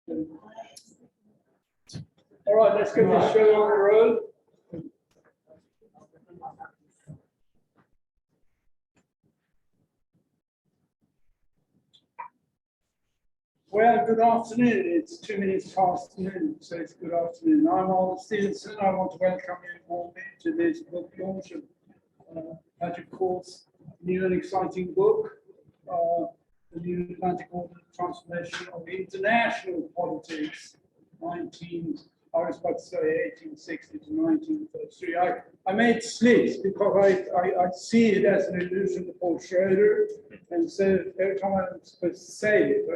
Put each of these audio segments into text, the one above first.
All right, let's get this show on the road. Well, good afternoon. It's 2 minutes past noon, so it's good afternoon. I'm Arnold Stephanson. I want to welcome you warmly to this book launch of Patrick Cohrs' new and exciting book, The New Atlantic Order Transformation of International Politics, I was about to say 1860 to 1933. I made slips because I see it as an allusion to Paul Schroeder, and so every time I'm supposed to say it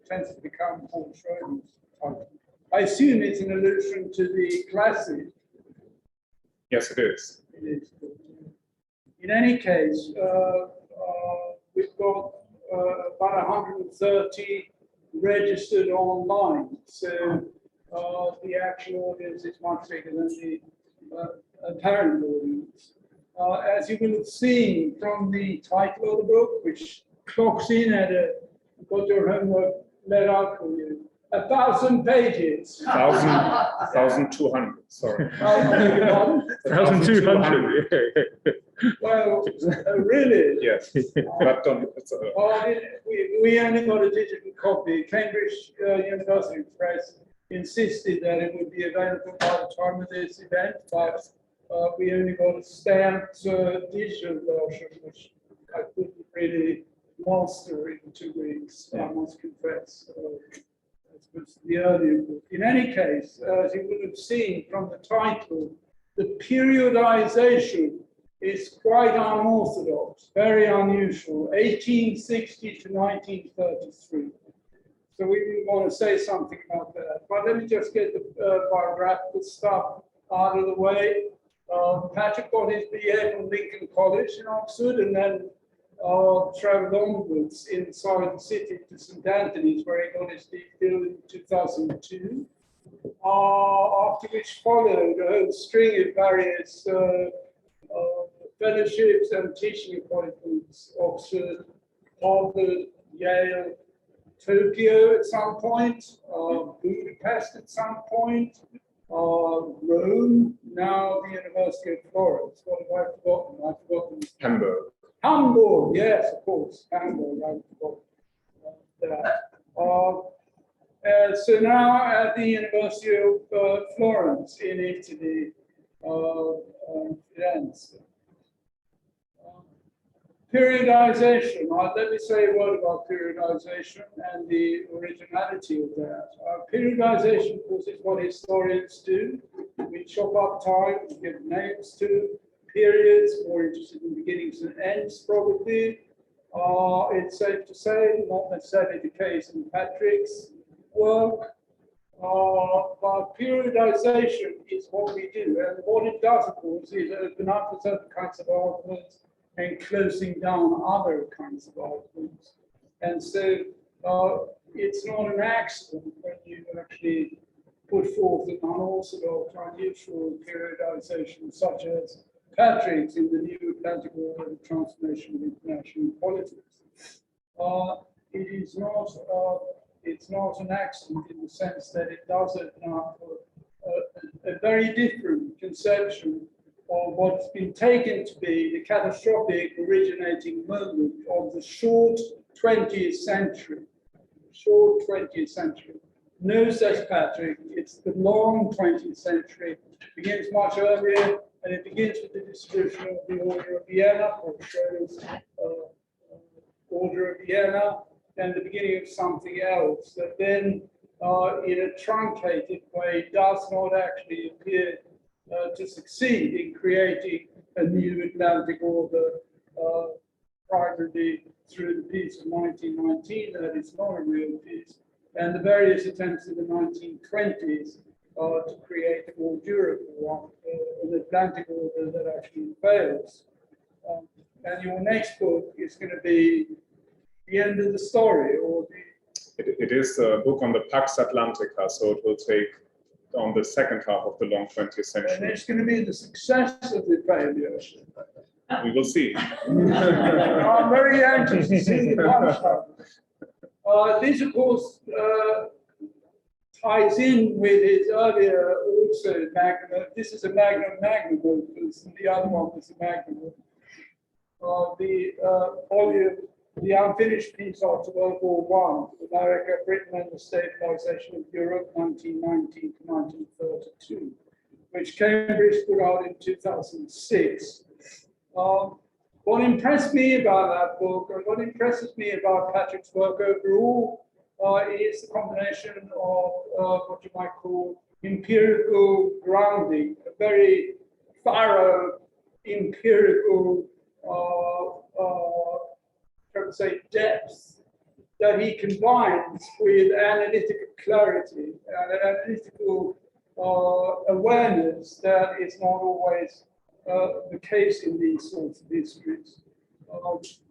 tends to become Paul Schroeder's title. I assume it's an allusion to the classic. Yes, it is. It is. In any case, we've got about 130 registered online, so the actual audience is much bigger than the apparent audience. As you will have seen from the title of the book, which clocks in at got your homework laid out for you, 1,000 pages. 1,200, sorry. 1,200. Well, really? Yes, but we only got a digital copy. Cambridge University Press insisted that it would be available by the time of this event, but we only got a stamped digital version, which I couldn't really master in 2 weeks, I must confess. It was the earlier book. In any case, as you would have seen from the title, the periodization is quite unorthodox, very unusual, 1860 to 1933. So we want to say something about that. But let me just get the biographical stuff out of the way. Patrick got his BA from Lincoln College in Oxford, and then traveled onwards inside the city to St. Anthony's, where he got his DPhil in 2002. After which followed a whole string of various fellowships and teaching appointments: Oxford, Harvard, Yale, Tokyo at some point, Budapest at some point, Rome, now the University of Florence. What have I forgotten? I've forgotten. Hamburg. Hamburg, yes, of course, Hamburg, I forgot that. So now at the University of Florence in Italy, Firenze. Periodization. Let me say a word about periodization and the originality of that. Periodization, of course, is what historians do. We chop up time, we give names to periods, more interested in beginnings and ends, probably. It's safe to say, not necessarily the case in Patrick's work, but periodization is what we do. And what it does, of course, is open up for certain kinds of arguments and closing down other kinds of arguments. And so it's not an accident when you actually put forth an unorthodox, unusual periodization, such as Patrick's in the New Atlantic Order, the Transformation of International Politics. It's not an accident in the sense that it does open up for a very different conception of what's been taken to be the catastrophic originating moment of the short 20th century. Short 20th century. No, says Patrick, it's the long 20th century. It begins much earlier, and it begins with the dissolution of the Order of Vienna, or Schroeder's Order of Vienna, and the beginning of something else that then, in a truncated way, does not actually appear to succeed in creating a new Atlantic order, primarily through the peace of 1919, that is not a real peace, and the various attempts in the 1920s to create a more durable one, an Atlantic order that actually fails. And your next book is going to be the end of the story, or the... It is a book on the Pax Atlantica, so it will take on the second half of the long 20th century. And it's going to be the success of the failure. We will see. I'm very anxious to see the punchline. This, of course, ties in with his earlier also magnum. This is a magnum opus, and the other one was a magnum opus. The volume, the unfinished piece after World War I, America, Britain and the Stabilization of Europe, 1919 to 1932, which Cambridge put out in 2006. What impressed me about that book, and what impresses me about Patrick's work overall, is the combination of what you might call empirical grounding, a very thorough empirical depth that he combines with analytical clarity and analytical awareness that is not always the case in these sorts of histories.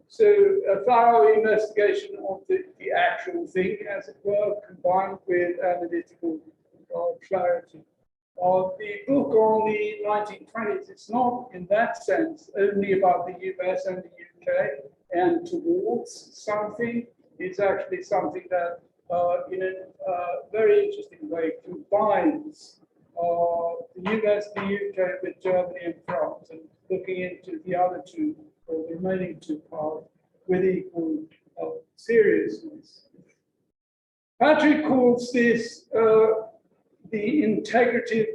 So a thorough investigation of the actual thing, as it were, combined with analytical clarity. The book on the 1920s, it's not in that sense only about the US and the UK and towards something. It's actually something that in a very interesting way combines the US, the UK with Germany and France, and looking into the other two, or the remaining two parts, with equal seriousness. Patrick calls this the integrative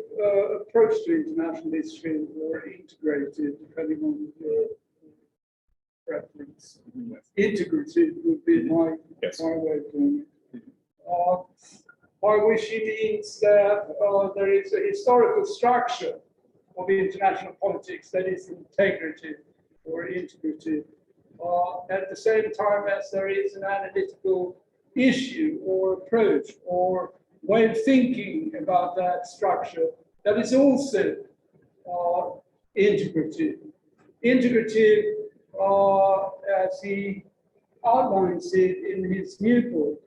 approach to international history, or integrated, depending on your preference. Integrative would be my way of doing it. By which he means that there is a historical structure of international politics that is integrative or integrative, at the same time as there is an analytical issue or approach or way of thinking about that structure that is also integrative. Integrative, as he outlines it in his new book,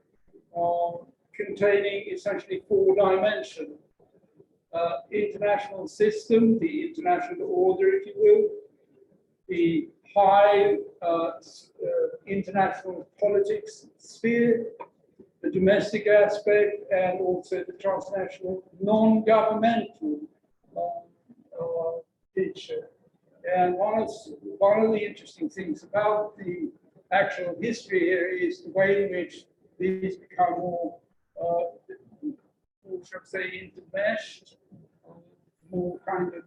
containing essentially 4 dimensions. International system, the international order, if you will, the high international politics sphere, the domestic aspect, and also the transnational non-governmental picture. And one of the interesting things about the actual history here is the way in which these become more, shall we say, intermeshed, more kind of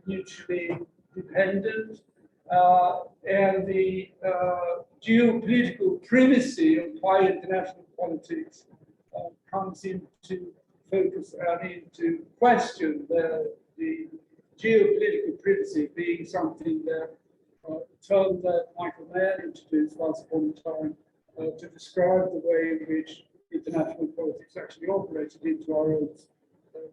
mutually dependent, and the geopolitical primacy of high international politics comes into focus and into question, the geopolitical primacy being something that a term that Michael Mann introduced once upon a time to describe the way in which international politics actually operated into our own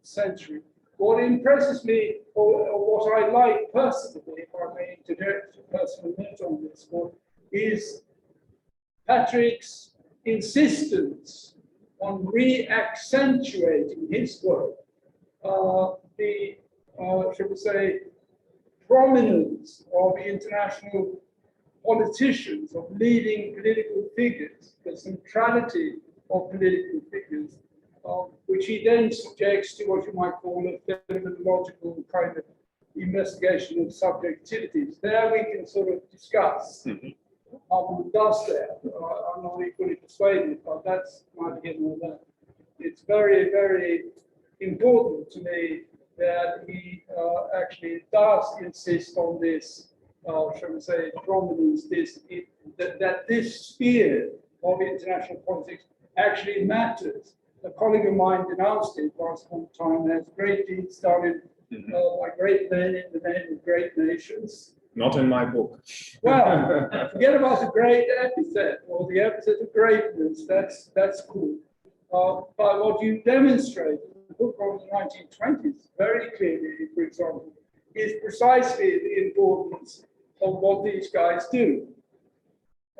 century. What impresses me, or what I like personally, if I may interject a personal note on this one, is Patrick's insistence on re-accentuating his work, the, shall we say, prominence of international politicians, of leading political figures, the centrality of political figures, which he then subjects to what you might call a phenomenological kind of investigation of subjectivities. There we can sort of discuss how one does that. I'm not equally persuaded, but that's neither here nor there. It's very, very important to me that he actually does insist on this, shall we say, prominence, that this sphere of international politics actually matters. A colleague of mine denounced it once upon a time as great deeds done by great men in the name of great nations. Not in my book. Well, forget about the great epithet or the epithet of greatness. That's cool. But what you demonstrate in the book of the 1920s very clearly, for example, is precisely the importance of what these guys do,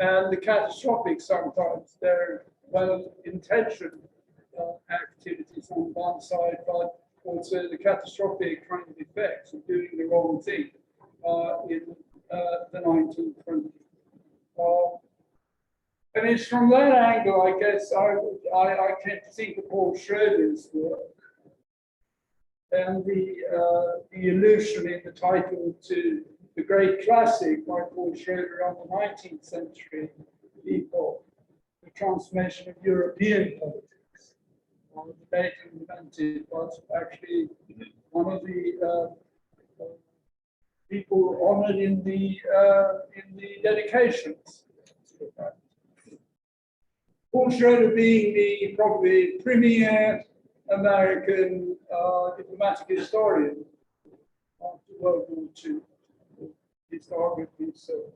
and the catastrophic sometimes their well-intentioned activities on one side, but also the catastrophic kind of effects of doing the wrong thing in the 1920s. And it's from that angle, I guess, I tend to think of Paul Schroeder's work and the allusion in the title to the great classic by Paul Schroeder on the 19th century epoch, the transformation of European politics. The debate invented was actually one of the people honored in the dedications. Paul Schroeder being the probably premier American diplomatic historian after World War II, historiography. So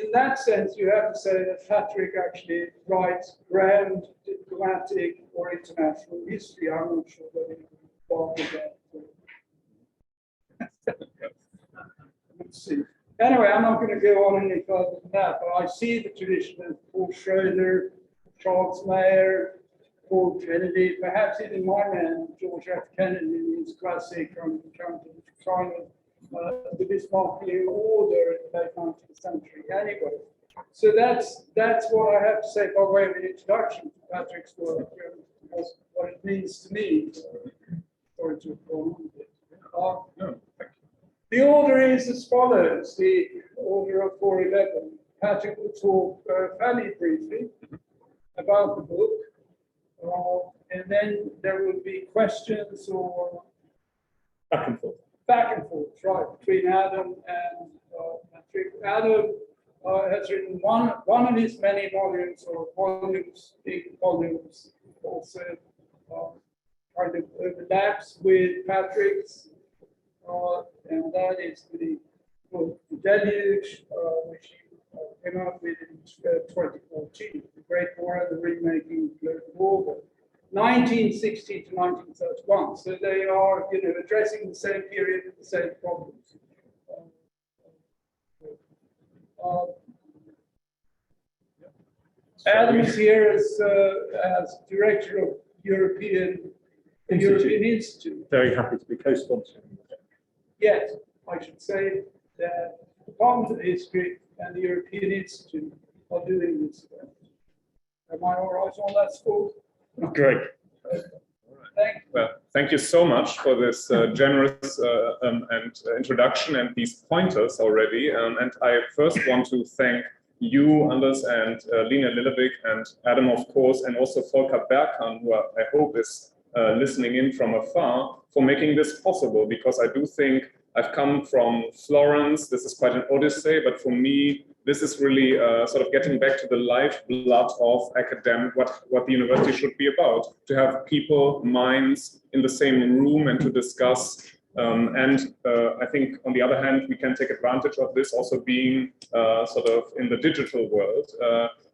in that sense, you have to say that Patrick actually writes grand diplomatic or international history. I'm not sure whether he would bother that. Let's see. Anyway, I'm not going to go on any further than that, but I see the tradition of Paul Schroeder, Charles Mayer, Paul Kennedy, perhaps even my man, George F. Kennedy, in his classic on the kind of the Bismarckian order in the late 19th century. Anyway, so that's what I have to say by way of an introduction to Patrick's work, what it means to me. Sorry to have gone on a bit. The order is as follows, the order of 411. Patrick will talk fairly briefly about the book, and then there will be questions or Back and forth. Back and forth, right, between Adam and Patrick. Adam has written one of his many volumes, or volumes, big volumes, also kind of overlaps with Patrick's. And that is the book, The Deluge, which he came out with in 2014, The Great War and the Remaking of Global Order, 1960 to 1931. So they are, addressing the same period with the same problems. Adam is here as director of the European Institute. Very happy to be co-sponsoring. Yes, I should say that the Department of History and the European Institute are doing this event. Am I all right on that score? Great. Thank you. Well, thank you so much for this generous introduction and these pointers already. And I first want to thank you, Anders, and Lina Lillevik, and Adam, of course, and also Volker Berghan, who I hope is listening in from afar, for making this possible, because I do think I've come from Florence. This is quite an odyssey, but for me, this is really sort of getting back to the lifeblood of academic, what the university should be about, to have people, minds in the same room and to discuss. I think, on the other hand, we can take advantage of this also being sort of in the digital world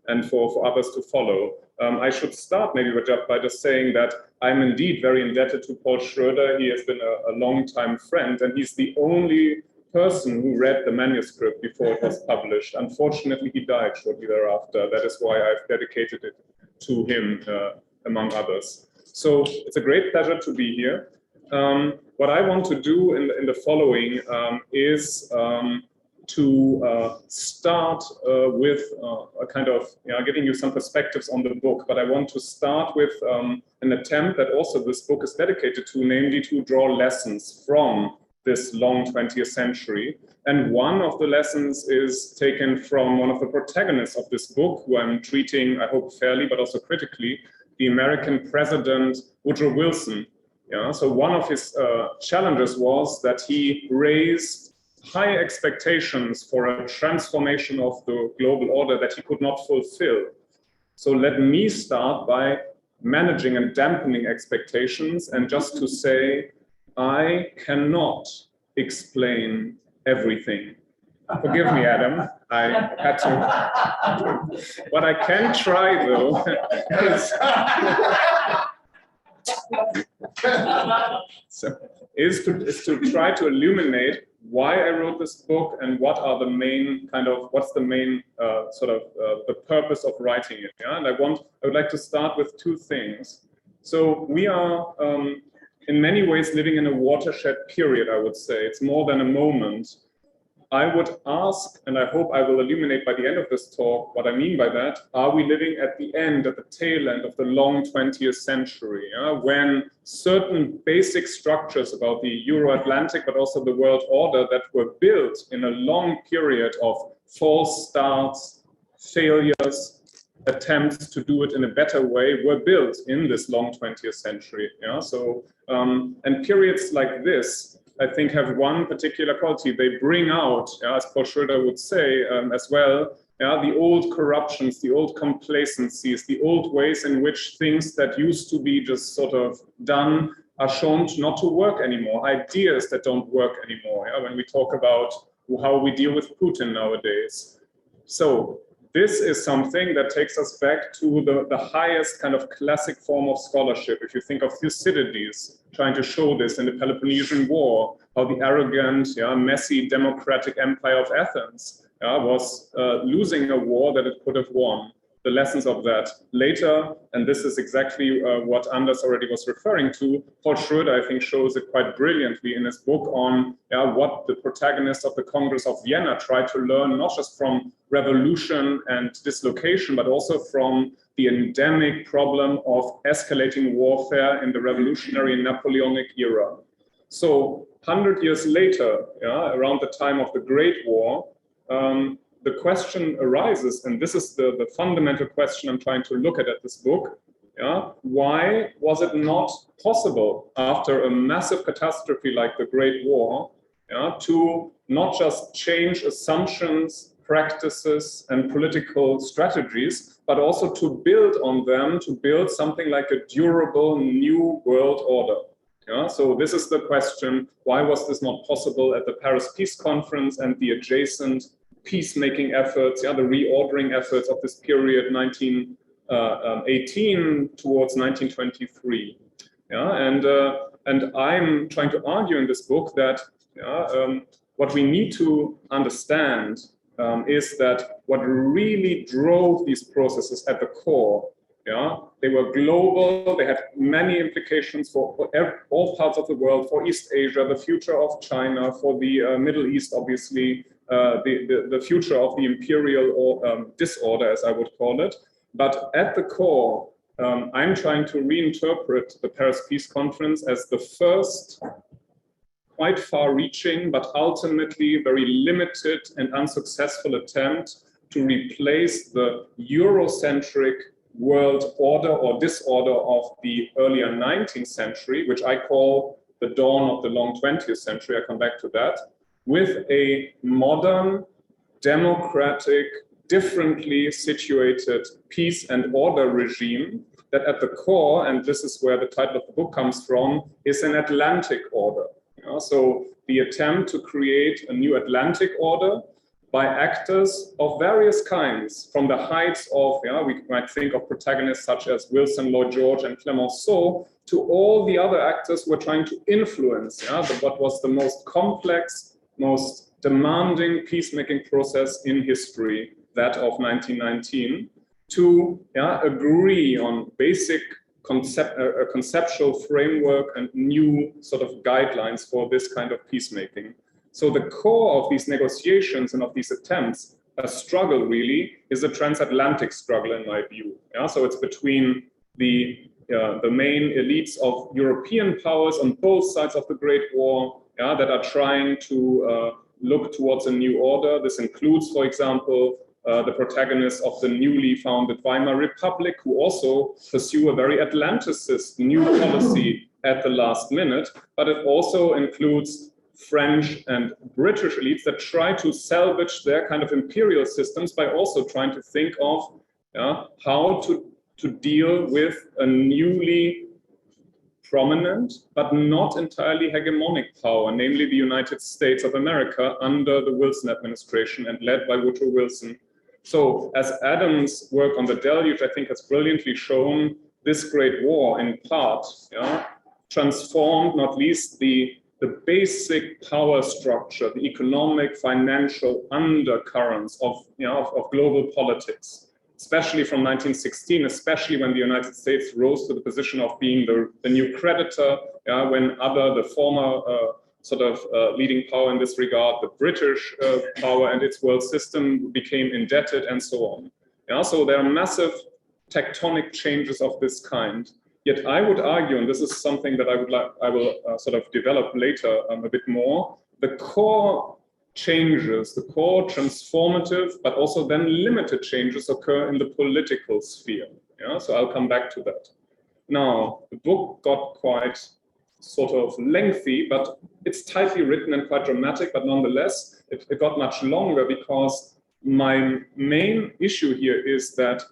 and for others to follow. I should start maybe by just saying that I'm indeed very indebted to Paul Schroeder. He has been a long-time friend, and he's the only person who read the manuscript before it was published. Unfortunately, he died shortly thereafter. That is why I've dedicated it to him, among others. So it's a great pleasure to be here. What I want to do in the following is to start with a kind of giving you some perspectives on the book, but I want to start with an attempt that also this book is dedicated to, namely to draw lessons from this long 20th century. And one of the lessons is taken from one of the protagonists of this book, who I'm treating, I hope fairly, but also critically, the American president, Woodrow Wilson. So one of his challenges was that he raised high expectations for a transformation of the global order that he could not fulfill. So let me start by managing and dampening expectations, and just to say, I cannot explain everything. Forgive me, Adam, I had to. What I can try, though, is to try to illuminate why I wrote this book and what are the main what's the main the purpose of writing it. And I would like to start with two things. So we are in many ways living in a watershed period, I would say. It's more than a moment. I would ask, and I hope I will illuminate by the end of this talk what I mean by that, are we living at the end, at the tail end of the long 20th century, when certain basic structures about the Euro-Atlantic, but also the world order that were built in a long period of false starts, failures, attempts to do it in a better way were built in this long 20th century. So, and periods like this, I think, have one particular quality. They bring out, as Paul Schroeder would say as well, the old corruptions, the old complacencies, the old ways in which things that used to be just sort of done are shown not to work anymore, ideas that don't work anymore, when we talk about how we deal with Putin nowadays. So this is something that takes us back to the highest kind of classic form of scholarship. If you think of Thucydides trying to show this in the Peloponnesian War, how the arrogant, messy democratic empire of Athens was losing a war that it could have won. The lessons of that later, and this is exactly what Anders already was referring to. Paul Schroeder, I think, shows it quite brilliantly in his book on what the protagonists of the Congress of Vienna tried to learn, not just from revolution and dislocation, but also from the endemic problem of escalating warfare in the revolutionary and Napoleonic era. So 100 years later, around the time of the Great War, the question arises, and this is the fundamental question I'm trying to look at this book. Why was it not possible after a massive catastrophe like the Great War to not just change assumptions, practices, and political strategies, but also to build on them, to build something like a durable new world order? So this is the question, why was this not possible at the Paris Peace Conference and the adjacent peacemaking efforts, the reordering efforts of this period, 1918 towards 1923. And I'm trying to argue in this book that what we need to understand is that what really drove these processes at the core, they were global, they had many implications for all parts of the world, for East Asia, the future of China, for the Middle East, obviously, the future of the imperial disorder, as I would call it. But at the core, I'm trying to reinterpret the Paris Peace Conference as the first quite far-reaching, but ultimately very limited and unsuccessful attempt to replace the Eurocentric world order or disorder of the earlier 19th century, which I call the dawn of the long 20th century. I come back to that, with a modern, democratic, differently situated peace and order regime that at the core, and this is where the title of the book comes from, is an Atlantic order. So the attempt to create a new Atlantic order by actors of various kinds, from the heights of, we might think of protagonists such as Wilson, Lloyd George, and Clemenceau, to all the other actors who were trying to influence what was the most complex, most demanding peacemaking process in history, that of 1919, to agree on basic conceptual framework and new sort of guidelines for this kind of peacemaking. So the core of these negotiations and of these attempts, a struggle really, is a transatlantic struggle in my view. So it's between the main elites of European powers on both sides of the Great War that are trying to look towards a new order. This includes, for example, the protagonists of the newly founded Weimar Republic, who also pursue a very Atlanticist new policy at the last minute, but it also includes French and British elites that try to salvage their kind of imperial systems by also trying to think of how to deal with a newly prominent but not entirely hegemonic power, namely the United States of America under the Wilson administration and led by Woodrow Wilson. So as Adams' work on the deluge, I think, has brilliantly shown, this Great War in part transformed not least the basic power structure, the economic, financial undercurrents of global politics, especially from 1916, especially when the United States rose to the position of being the new creditor, when the former sort of leading power in this regard. The British power and its world system became indebted and so on. Yeah, so there are massive tectonic changes of this kind. Yet I would argue, and this is something that I will sort of develop later a bit more, the core changes, the core transformative, but also then limited changes occur in the political sphere. Yeah, so I'll come back to that. Now, the book got quite sort of lengthy, but it's tightly written and quite dramatic, but nonetheless, it got much longer because my main issue here is that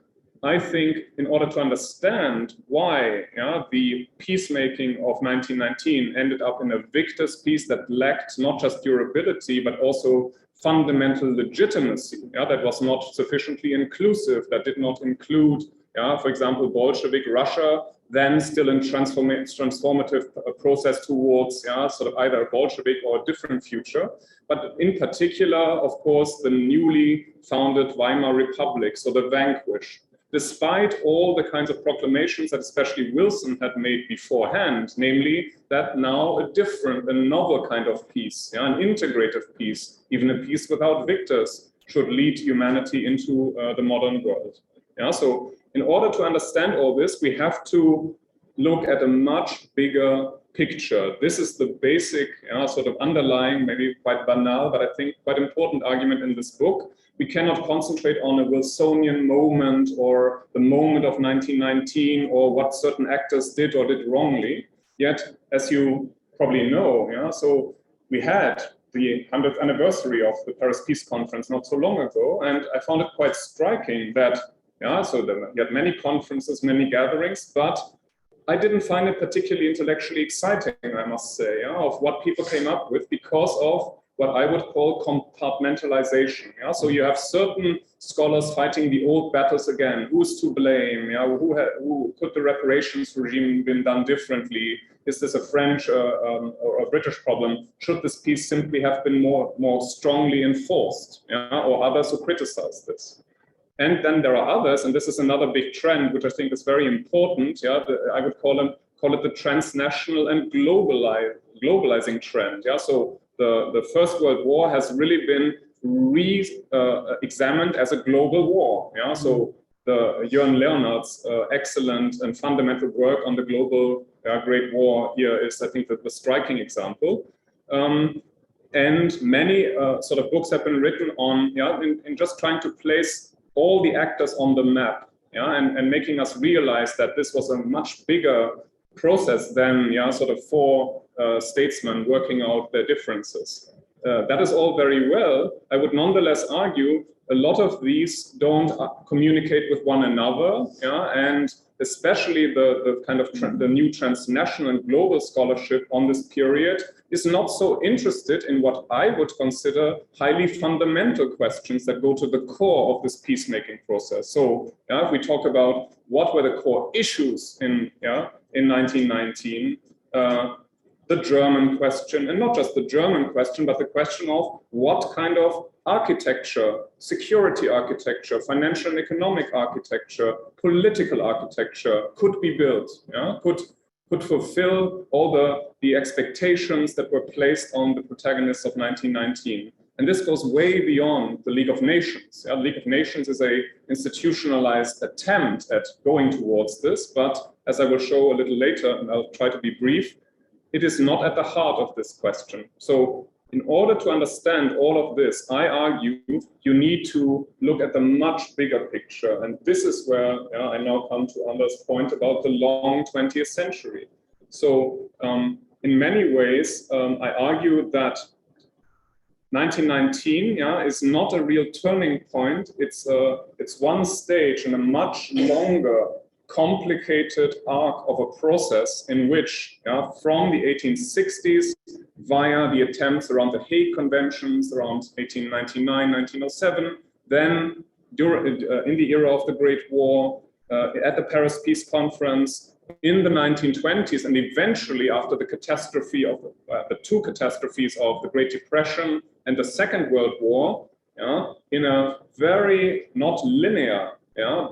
I think in order to understand why the peacemaking of 1919 ended up in a victor's peace that lacked not just durability, but also fundamental legitimacy, that was not sufficiently inclusive, that did not include, for example, Bolshevik Russia, then still in transformative process towards sort of either a Bolshevik or a different future. But in particular, of course, the newly founded Weimar Republic, so the vanquished. Despite all the kinds of proclamations that especially Wilson had made beforehand, namely that now a novel kind of peace, an integrative peace, even a peace without victors, should lead humanity into the modern world. So in order to understand all this, we have to look at a much bigger picture. This is the basic sort of underlying, maybe quite banal, but I think quite important argument in this book. We cannot concentrate on a Wilsonian moment or the moment of 1919 or what certain actors did or did wrongly. Yet, as you probably know, so we had the 100th anniversary of the Paris Peace Conference not so long ago, and I found it quite striking that, so you had many conferences, many gatherings, but I didn't find it particularly intellectually exciting, I must say, of what people came up with because of what I would call compartmentalization. So you have certain scholars fighting the old battles again. Who's to blame? Who could the reparations regime been done differently? Is this a French or a British problem? Should this peace simply have been more strongly enforced? Or others who criticize this. And then there are others, and this is another big trend, which I think is very important. I would call it the transnational and globalizing trend. So the First World War has really been examined as a global war. So the Jörn Leonard's excellent and fundamental work on the global Great War here is, I think, the striking example. And many sort of books have been written on, in just trying to place all the actors on the map, and making us realize that this was a much bigger process than sort of four statesmen working out their differences. That is all very well. I would nonetheless argue a lot of these don't communicate with one another, and especially the kind of the new transnational and global scholarship on this period is not so interested in what I would consider highly fundamental questions that go to the core of this peacemaking process. So if we talk about what were the core issues in 1919, the German question, and not just the German question, but the question of what kind of architecture, security architecture, financial and economic architecture, political architecture could be built, could fulfill all the expectations that were placed on the protagonists of 1919. And this goes way beyond the League of Nations. The League of Nations is an institutionalized attempt at going towards this, but as I will show a little later, and I'll try to be brief, it is not at the heart of this question. So in order to understand all of this, I argue you need to look at the much bigger picture. And this is where I now come to Anders' point about the long 20th century. So in many ways, I argue that 1919 is not a real turning point. It's one stage in a much longer, complicated arc of a process in which, from the 1860s, via the attempts around the Hague Conventions, around 1899, 1907, then in the era of the Great War, at the Paris Peace Conference, in the 1920s, and eventually after the catastrophe of the two catastrophes of the Great Depression and the Second World War, in a very not linear,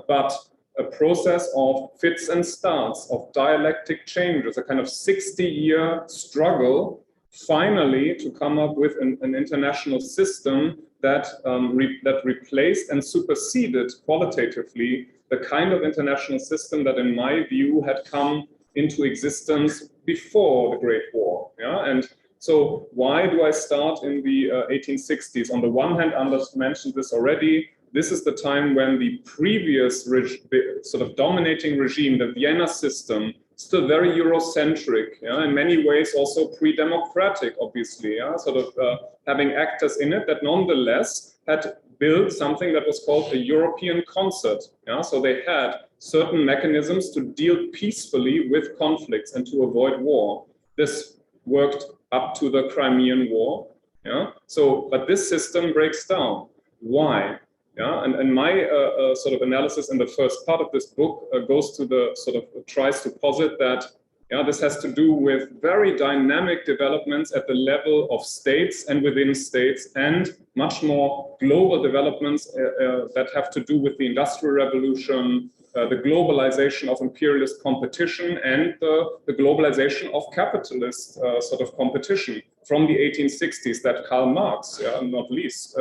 but a process of fits and starts, of dialectic changes, a kind of 60-year struggle finally to come up with an international system that, that replaced and superseded qualitatively the kind of international system that, in my view, had come into existence before the Great War. Yeah? And so why do I start in the 1860s? On the one hand, Anders mentioned this already, this is the time when the previous sort of dominating regime, the Vienna system, still very Eurocentric, yeah, in many ways also pre-democratic, obviously, yeah, sort of having actors in it that nonetheless had built something that was called a European concert. Yeah? So they had certain mechanisms to deal peacefully with conflicts and to avoid war. This worked up to the Crimean War. Yeah? So, but this system breaks down. Why? Yeah, and my sort of analysis in the first part of this book goes to the sort of tries to posit that this has to do with very dynamic developments at the level of states and within states, and much more global developments that have to do with the Industrial Revolution, the globalization of imperialist competition, and the globalization of capitalist sort of competition from the 1860s that Karl Marx, not least,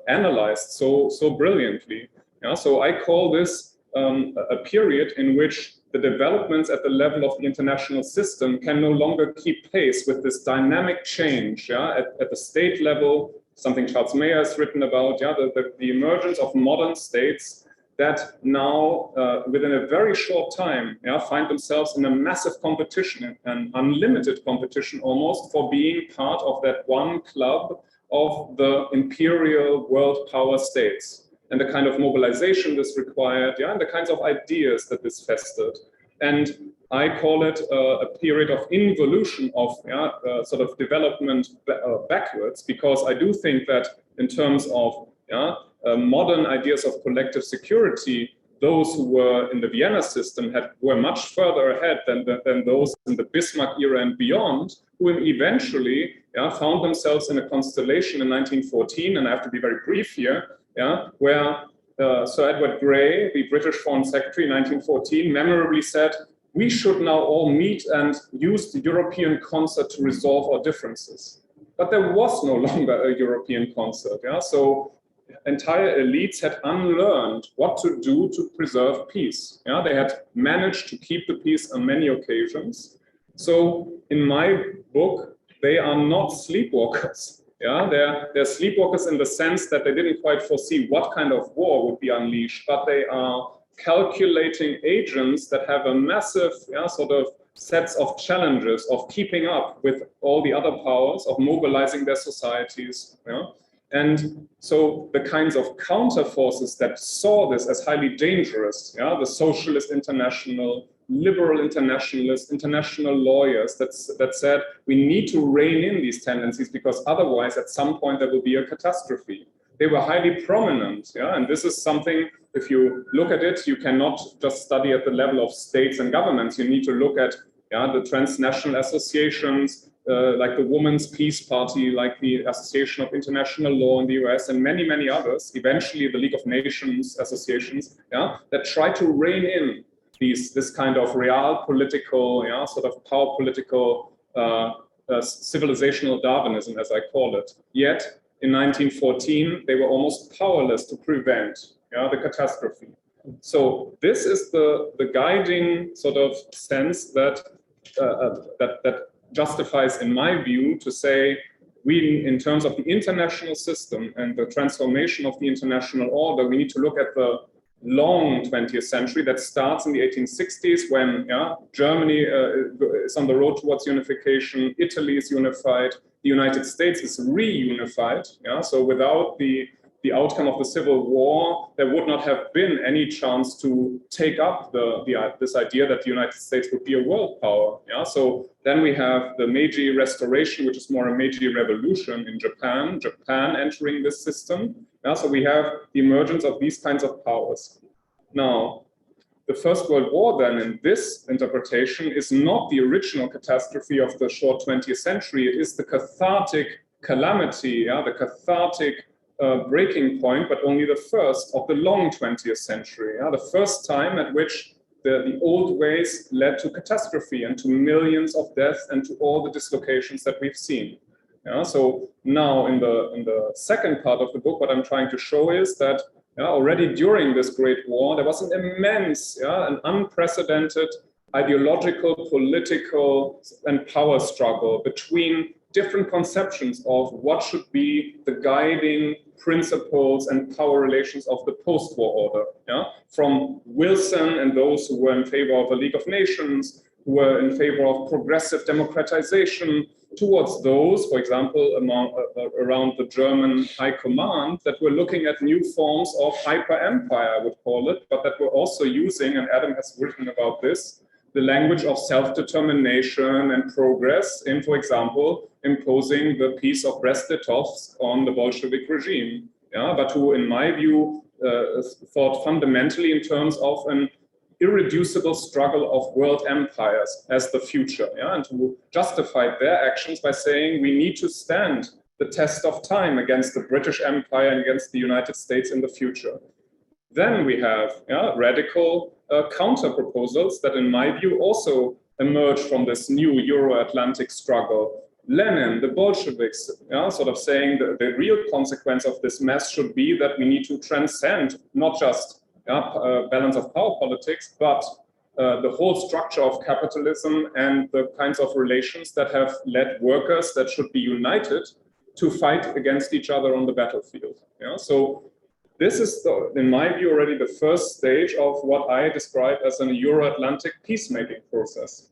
analyzed so brilliantly. Yeah? So I call this a period in which the developments at the level of the international system can no longer keep pace with this dynamic change. Yeah? At the state level, something Charles Mayer has written about, the emergence of modern states that now, within a very short time, find themselves in a massive competition, an unlimited competition almost, for being part of that one club of the imperial world power states, and the kind of mobilization this required, and the kinds of ideas that this festered. And I call it a period of involution, of sort of development backwards, because I do think that in terms of modern ideas of collective security, those who were in the Vienna system were much further ahead than those in the Bismarck era and beyond, who eventually found themselves in a constellation in 1914, and I have to be very brief here, where Sir Edward Grey, the British Foreign Secretary in 1914, memorably said, "We should now all meet and use the European concert to resolve our differences." But there was no longer a European concert. So entire elites had unlearned what to do to preserve peace. They had managed to keep the peace on many occasions. So in my book, they are not sleepwalkers. They're sleepwalkers in the sense that they didn't quite foresee what kind of war would be unleashed, but they are calculating agents that have a massive sort of sets of challenges of keeping up with all the other powers, of mobilizing their societies. And so the kinds of counter forces that saw this as highly dangerous, the Socialist International, liberal internationalists, international lawyers that said we need to rein in these tendencies because otherwise at some point there will be a catastrophe. They were highly prominent, and this is something, if you look at it, you cannot just study at the level of states and governments. You need to look at the transnational associations, like the Women's Peace Party, like the Association of International Law in the US, and many, many others, eventually the League of Nations associations, that try to rein in this kind of real political, sort of power political civilizational Darwinism, as I call it. Yet, in 1914, they were almost powerless to prevent the catastrophe. So this is the guiding sort of sense that justifies, in my view, to say we, in terms of the international system and the transformation of the international order, we need to look at the long 20th century that starts in the 1860s when Germany is on the road towards unification, Italy is unified, the United States is reunified. So without the outcome of the Civil War, there would not have been any chance to take up this idea that the United States would be a world power. So then we have the Meiji Restoration, which is more a Meiji Revolution in Japan entering this system. So we have the emergence of these kinds of powers. Now, the First World War then, in this interpretation, is not the original catastrophe of the short 20th century. It is the cathartic calamity, the cathartic breaking point, but only the first of the long 20th century. The first time at which the old ways led to catastrophe and to millions of deaths and to all the dislocations that we've seen. Yeah, so now in the second part of the book, what I'm trying to show is that already during this Great War, there was an immense, an unprecedented ideological, political, and power struggle between different conceptions of what should be the guiding principles and power relations of the post-war order. Yeah? From Wilson and those who were in favor of a League of Nations, who were in favor of progressive democratization, towards those, for example, around the German high command, that were looking at new forms of hyper-empire, I would call it, but that were also using, and Adam has written about this, the language of self-determination and progress in, for example, imposing the Peace of Brest-Litovsk on the Bolshevik regime, but who, in my view, thought fundamentally in terms of an irreducible struggle of world empires as the future, and who justified their actions by saying we need to stand the test of time against the British Empire and against the United States in the future. Then we have radical counter proposals that, in my view, also emerge from this new Euro-Atlantic struggle. Lenin, the Bolsheviks, sort of saying that the real consequence of this mess should be that we need to transcend not just balance of power politics, but the whole structure of capitalism and the kinds of relations that have led workers that should be united to fight against each other on the battlefield. So this is, in my view, already the first stage of what I describe as an Euro-Atlantic peacemaking process.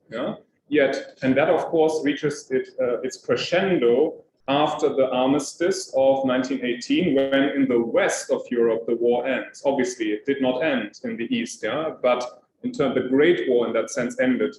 Yet, and that of course reaches its crescendo after the armistice of 1918, when in the west of Europe the war ends. Obviously, it did not end in the east, but in turn, the Great War in that sense ended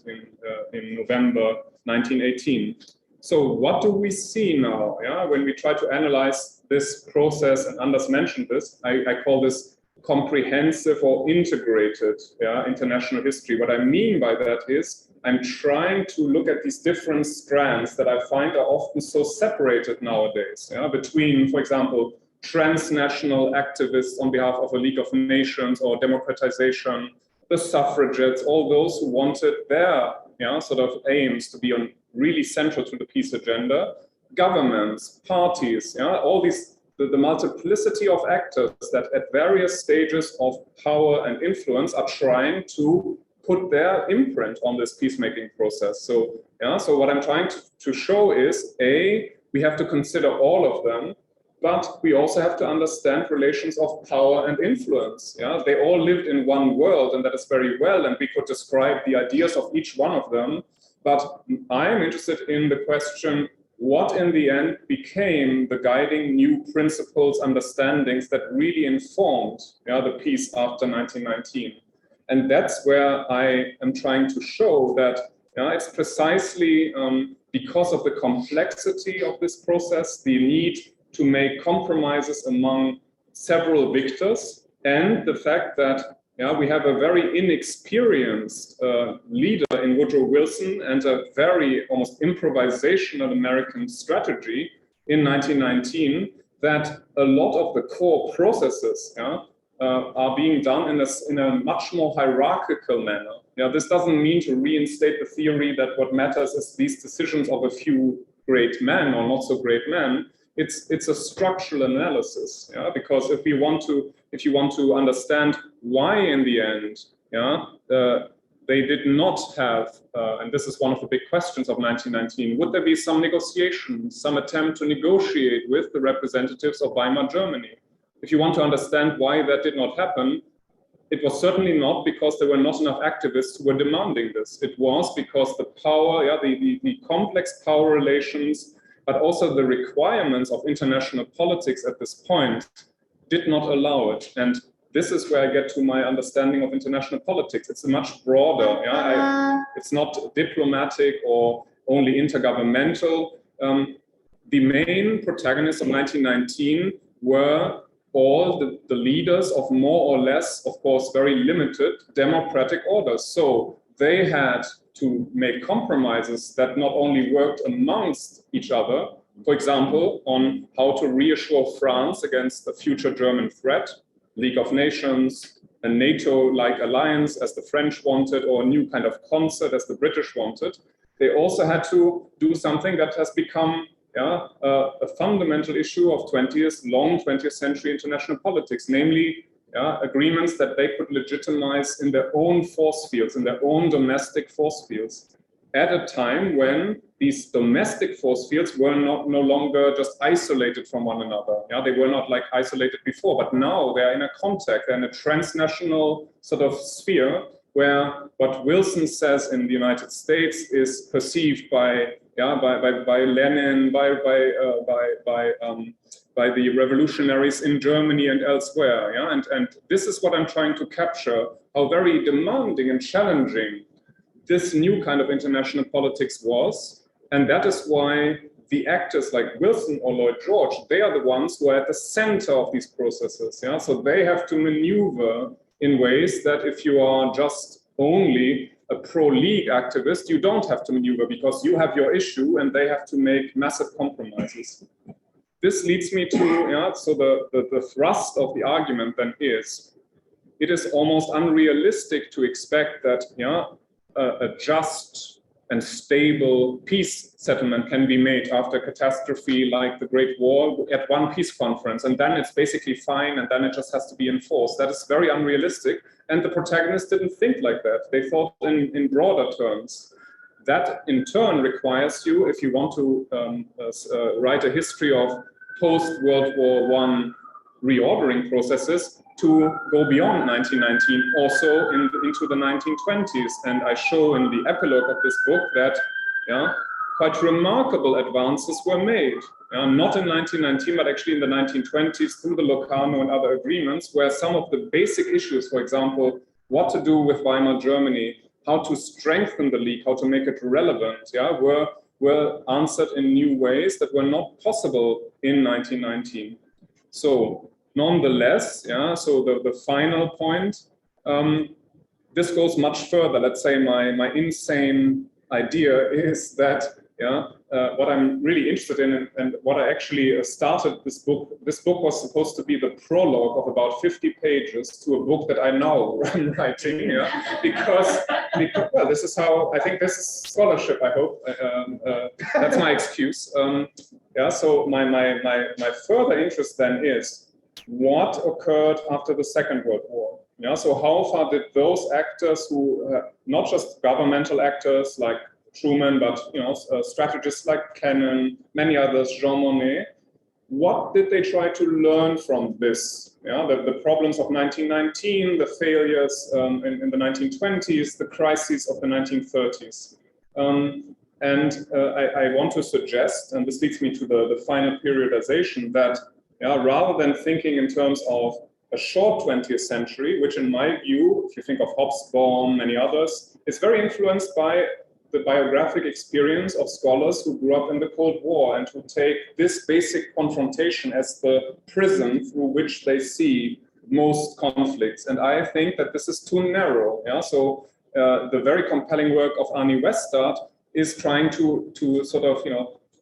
in November 1918. So what do we see now? When we try to analyze this process, and Anders mentioned this, I call this comprehensive or integrated international history. What I mean by that is I'm trying to look at these different strands that I find are often so separated nowadays, between, for example, transnational activists on behalf of a League of Nations or democratization, the suffragettes, all those who wanted their sort of aims to be really central to the peace agenda, governments, parties, all these, the multiplicity of actors that at various stages of power and influence are trying to put their imprint on this peacemaking process. So, so what I'm trying to show is, we have to consider all of them, but we also have to understand relations of power and influence. They all lived in one world, and that is very well, and we could describe the ideas of each one of them. But I'm interested in the question, what in the end became the guiding new principles, understandings that really informed the peace after 1919. And that's where I am trying to show that it's precisely because of the complexity of this process, the need to make compromises among several victors, and the fact that we have a very inexperienced leader in Woodrow Wilson and a very almost improvisational American strategy in 1919, that a lot of the core processes are being done in a much more hierarchical manner. This doesn't mean to reinstate the theory that what matters is these decisions of a few great men or not so great men. It's a structural analysis, because if you want to understand why in the end, they did not have, and this is one of the big questions of 1919, would there be some negotiation, some attempt to negotiate with the representatives of Weimar Germany? If you want to understand why that did not happen, it was certainly not because there were not enough activists who were demanding this. It was because the power, the complex power relations, but also the requirements of international politics at this point did not allow it. And this is where I get to my understanding of international politics. It's a much broader, it's not diplomatic or only intergovernmental. The main protagonists of 1919 were all the leaders of more or less, of course, very limited democratic orders. So they had to make compromises that not only worked amongst each other, for example, on how to reassure France against the future German threat, League of Nations, a NATO-like alliance as the French wanted, or a new kind of concert as the British wanted. They also had to do something that has become a fundamental issue of 20th century international politics, namely agreements that they could legitimize in their own force fields, in their own domestic force fields, at a time when these domestic force fields were no longer just isolated from one another. They were not like isolated before, but now they are in a contact, they're in a transnational sort of sphere where what Wilson says in the United States is perceived by Lenin, by the revolutionaries in Germany and elsewhere. And this is what I'm trying to capture, how very demanding and challenging this new kind of international politics was. And that is why the actors like Wilson or Lloyd George, they are the ones who are at the center of these processes. So they have to maneuver in ways that if you are just only a pro-league activist, you don't have to maneuver because you have your issue and they have to make massive compromises. This leads me to, so the thrust of the argument then is, it is almost unrealistic to expect that a just and stable peace settlement can be made after a catastrophe like the Great War at one peace conference, and then it's basically fine, and then it just has to be enforced. That is very unrealistic, and the protagonists didn't think like that. They thought in broader terms. That in turn requires you, if you want to write a history of post-World War I reordering processes, to go beyond 1919, also into the 1920s. And I show in the epilogue of this book that quite remarkable advances were made. Not in 1919, but actually in the 1920s through the Locarno and other agreements, where some of the basic issues, for example, what to do with Weimar Germany, how to strengthen the League, how to make it relevant, were answered in new ways that were not possible in 1919. So nonetheless, so the final point, this goes much further. Let's say my insane idea is that what I'm really interested in, and what I actually started this book was supposed to be the prologue of about 50 pages to a book that I now am writing, because well, this is how, I think this is scholarship, I hope, that's my excuse. So my further interest then is, what occurred after the Second World War? So how far did those actors who, not just governmental actors like Truman, but strategists like Kennan, many others, Jean Monnet, what did they try to learn from this? The problems of 1919, the failures in the 1920s, the crises of the 1930s. I want to suggest, and this leads me to the final periodization, that rather than thinking in terms of a short 20th century, which in my view, if you think of Hobsbawm, many others, is very influenced by the biographic experience of scholars who grew up in the Cold War and who take this basic confrontation as the prism through which they see most conflicts. And I think that this is too narrow. So the very compelling work of Arnie Westad is trying to sort of,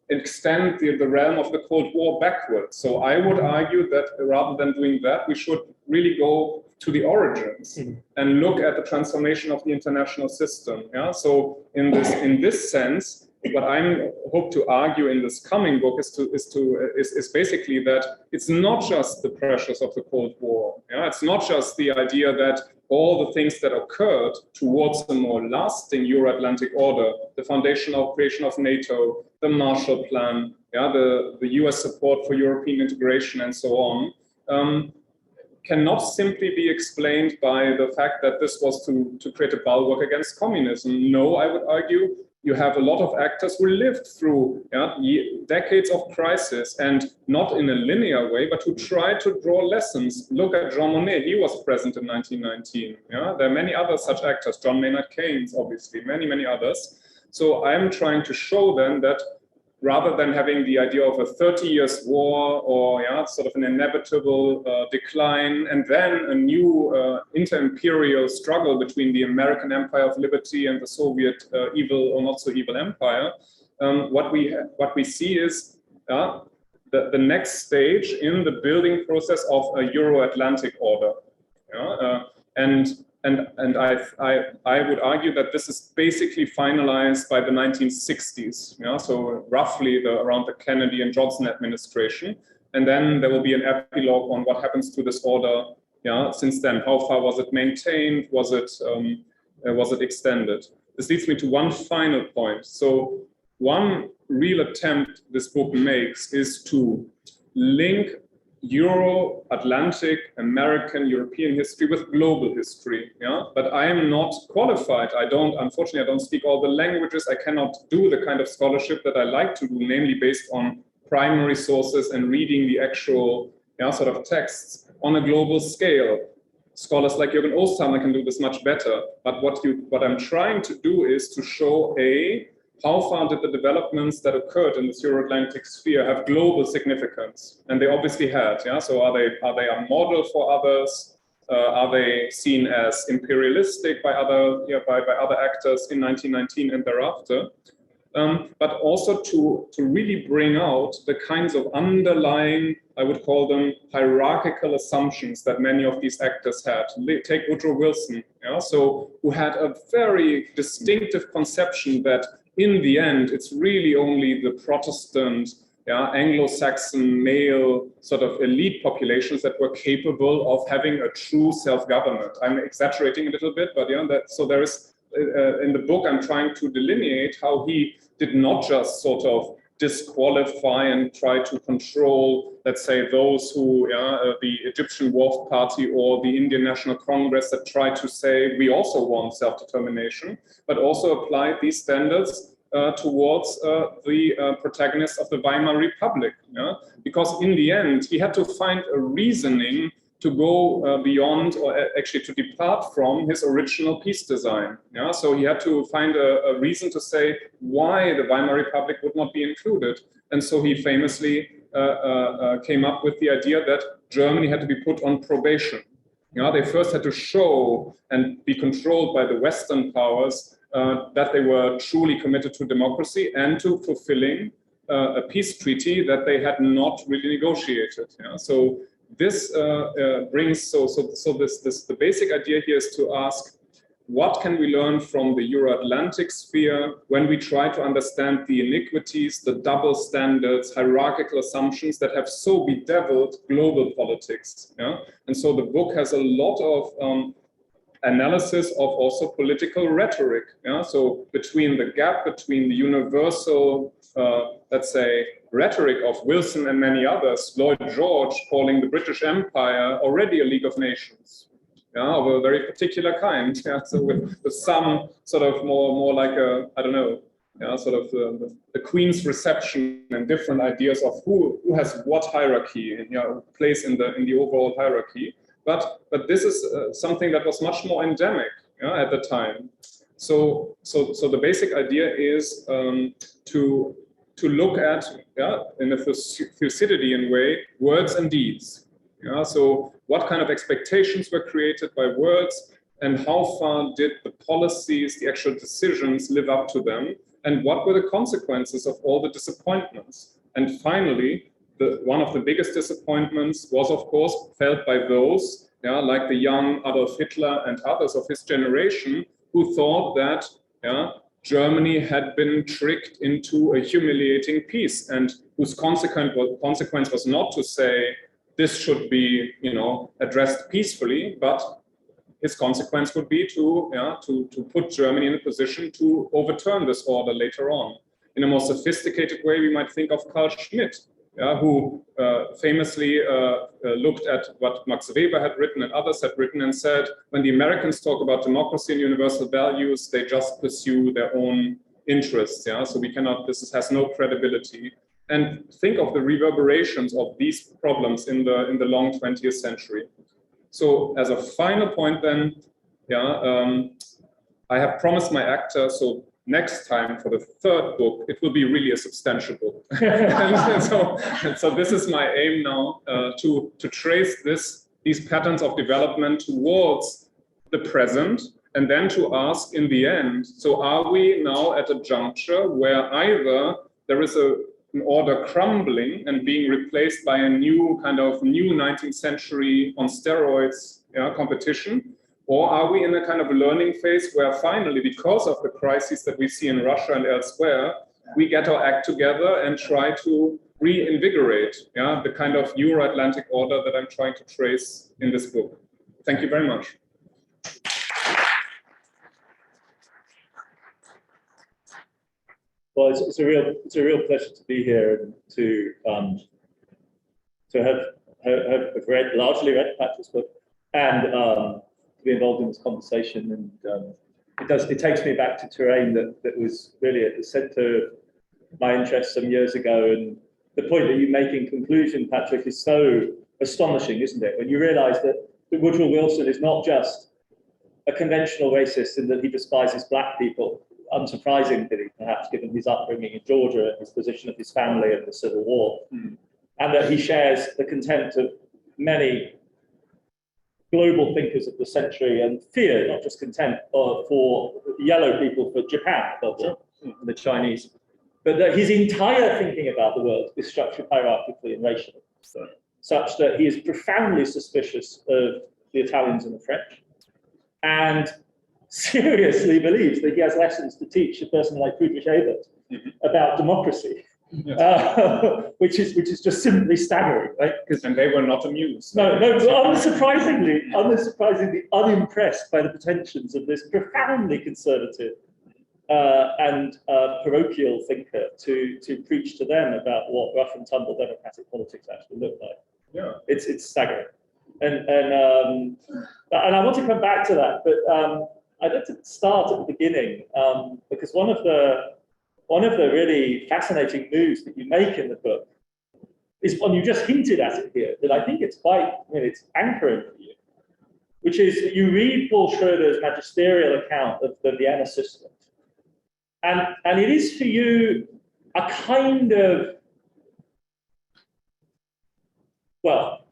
extend the realm of the Cold War backwards. So I would argue that rather than doing that, we should really go to the origins and look at the transformation of the international system. So in this sense, what I hope to argue in this coming book is basically that it's not just the pressures of the Cold War. It's not just the idea that all the things that occurred towards the more lasting Euro-Atlantic order, the foundational creation of NATO, the Marshall Plan, the US support for European integration and so on, cannot simply be explained by the fact that this was to create a bulwark against communism. No, I would argue, you have a lot of actors who lived through decades of crisis, and not in a linear way, but who tried to draw lessons. Look at Jean Monnet, he was present in 1919. There are many other such actors, John Maynard Keynes, obviously, many others. So I'm trying to show them that rather than having the idea of a 30 years war or sort of an inevitable decline, and then a new inter-imperial struggle between the American Empire of Liberty and the Soviet evil or not so evil empire, what we see is the next stage in the building process of a Euro-Atlantic order. And I would argue that this is basically finalized by the 1960s, so roughly around the Kennedy and Johnson administration. And then there will be an epilogue on what happens to this order since then. How far was it maintained? Was it extended? This leads me to one final point. So one real attempt this book makes is to link Euro-Atlantic, American, European history with global history. But I am not qualified. Unfortunately, I don't speak all the languages. I cannot do the kind of scholarship that I like to do, namely based on primary sources and reading the actual sort of texts on a global scale. Scholars like Jürgen Oosthammer can do this much better. But what I'm trying to do is to show how far did the developments that occurred in this Euro-Atlantic sphere have global significance? And they obviously had. So are they a model for others? Are they seen as imperialistic by other actors in 1919 and thereafter? But also to really bring out the kinds of underlying, I would call them hierarchical assumptions that many of these actors had. Take Woodrow Wilson, who had a very distinctive conception that in the end, it's really only the Protestant, Anglo-Saxon male sort of elite populations that were capable of having a true self-government. I'm exaggerating a little bit, but so there is, in the book, I'm trying to delineate how he did not just sort of disqualify and try to control, let's say, those who, the Egyptian Wafd Party or the Indian National Congress that tried to say, we also want self-determination, but also applied these standards towards the protagonists of the Weimar Republic. Because in the end, he had to find a reasoning to go beyond, or actually to depart from his original peace design. So he had to find a reason to say why the Weimar Republic would not be included. And so he famously came up with the idea that Germany had to be put on probation. They first had to show and be controlled by the Western powers that they were truly committed to democracy and to fulfilling a peace treaty that they had not really negotiated. So this brings, the basic idea here is to ask, what can we learn from the Euro-Atlantic sphere when we try to understand the iniquities, the double standards, hierarchical assumptions that have so bedeviled global politics? And so the book has a lot of analysis of also political rhetoric. So between the gap between the universal, let's say, rhetoric of Wilson and many others, Lloyd George calling the British Empire already a League of Nations, of a very particular kind. So with some sort of more like a, I don't know, sort of the Queen's reception and different ideas of who has what hierarchy, place in the overall hierarchy. But this is something that was much more endemic at the time. So the basic idea is to look at, in a Thucydidean way, words and deeds. So what kind of expectations were created by words, and how far did the policies, the actual decisions live up to them, and what were the consequences of all the disappointments? And finally, one of the biggest disappointments was, of course, felt by those, like the young Adolf Hitler and others of his generation, who thought that Germany had been tricked into a humiliating peace, and whose consequence was not to say this should be, addressed peacefully, but his consequence would be to put Germany in a position to overturn this order later on. In a more sophisticated way, we might think of Carl Schmitt, who famously looked at what Max Weber had written and others had written and said, when the Americans talk about democracy and universal values, they just pursue their own interests. So we cannot, this has no credibility. And think of the reverberations of these problems in the long 20th century. So as a final point then, I have promised my actor, so next time for the third book, it will be really a substantial book. and so this is my aim now, to trace these patterns of development towards the present, and then to ask in the end, so are we now at a juncture where either there is an order crumbling and being replaced by a new 19th century on steroids competition, Or are we in a kind of learning phase where finally, because of the crises that we see in Russia and elsewhere, we get our act together and try to reinvigorate the kind of Euro-Atlantic order that I'm trying to trace in this book? Thank you very much. Well, it's a real pleasure to be here and to have largely read Patrick's book and to be involved in this conversation. And it takes me back to terrain that was really at the centre of my interest some years ago. And the point that you make in conclusion, Patrick, is so astonishing, isn't it? When you realise that Woodrow Wilson is not just a conventional racist in that he despises black people, unsurprisingly, perhaps, given his upbringing in Georgia and his position of his family in the Civil War, and that he shares the contempt of many global thinkers of the century and fear, not just contempt, for yellow people, for Japan, the Chinese, but that his entire thinking about the world is structured hierarchically and racially, such that he is profoundly suspicious of the Italians and the French, and seriously believes that he has lessons to teach a person like Friedrich Ebert about democracy, which is just simply staggering, right? And they were not amused. No, unsurprisingly unimpressed by the pretensions of this profoundly conservative and parochial thinker to preach to them about what rough and tumble democratic politics actually look like. Yeah, it's staggering, and I want to come back to that, but I'd like to start at the beginning because one of the really fascinating moves that you make in the book is one you just hinted at it here, that I think it's it's anchoring for you, which is that you read Paul Schroeder's magisterial account of the Vienna system, and it is for you a kind of, well,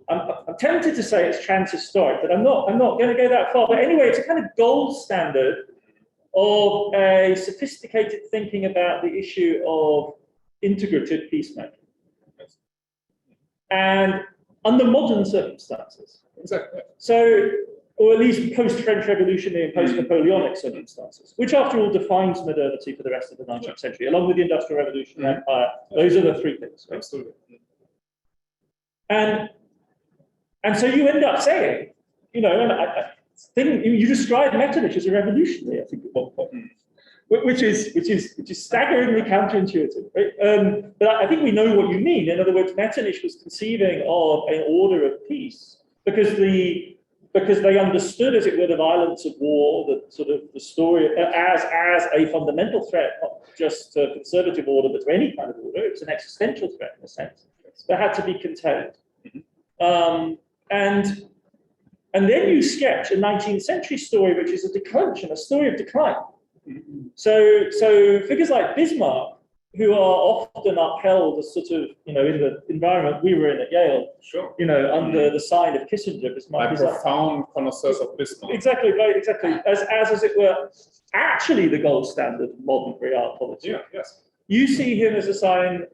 I'm tempted to say it's transhistoric, but I'm not going to go that far. But anyway, it's a kind of gold standard of a sophisticated thinking about the issue of integrative peacemaking. And under modern circumstances. Exactly. So, or at least post-French Revolutionary and post-Napoleonic circumstances, which after all defines modernity for the rest of the 19th century, along with the Industrial Revolution and Empire. Those are the three things. Right? Absolutely. And so you end up saying, and I think you describe Metternich as a revolutionary, I think, at one point, which is staggeringly counterintuitive. Right? But I think we know what you mean. In other words, Metternich was conceiving of an order of peace because they understood, as it were, the violence of war, the story as a fundamental threat, not just to conservative order, but to any kind of order. It's an existential threat in a sense. That had to be contained. And then you sketch a 19th century story, which is a declension, a story of decline. So figures like Bismarck, who are often upheld as sort of, in the environment we were in at Yale, under the sign of Kissinger, Bismarck is profound connoisseurs of Bismarck. Exactly, right, exactly. As it were, actually the gold standard of modern realpolitik. Yeah, yes. You see him as a sign,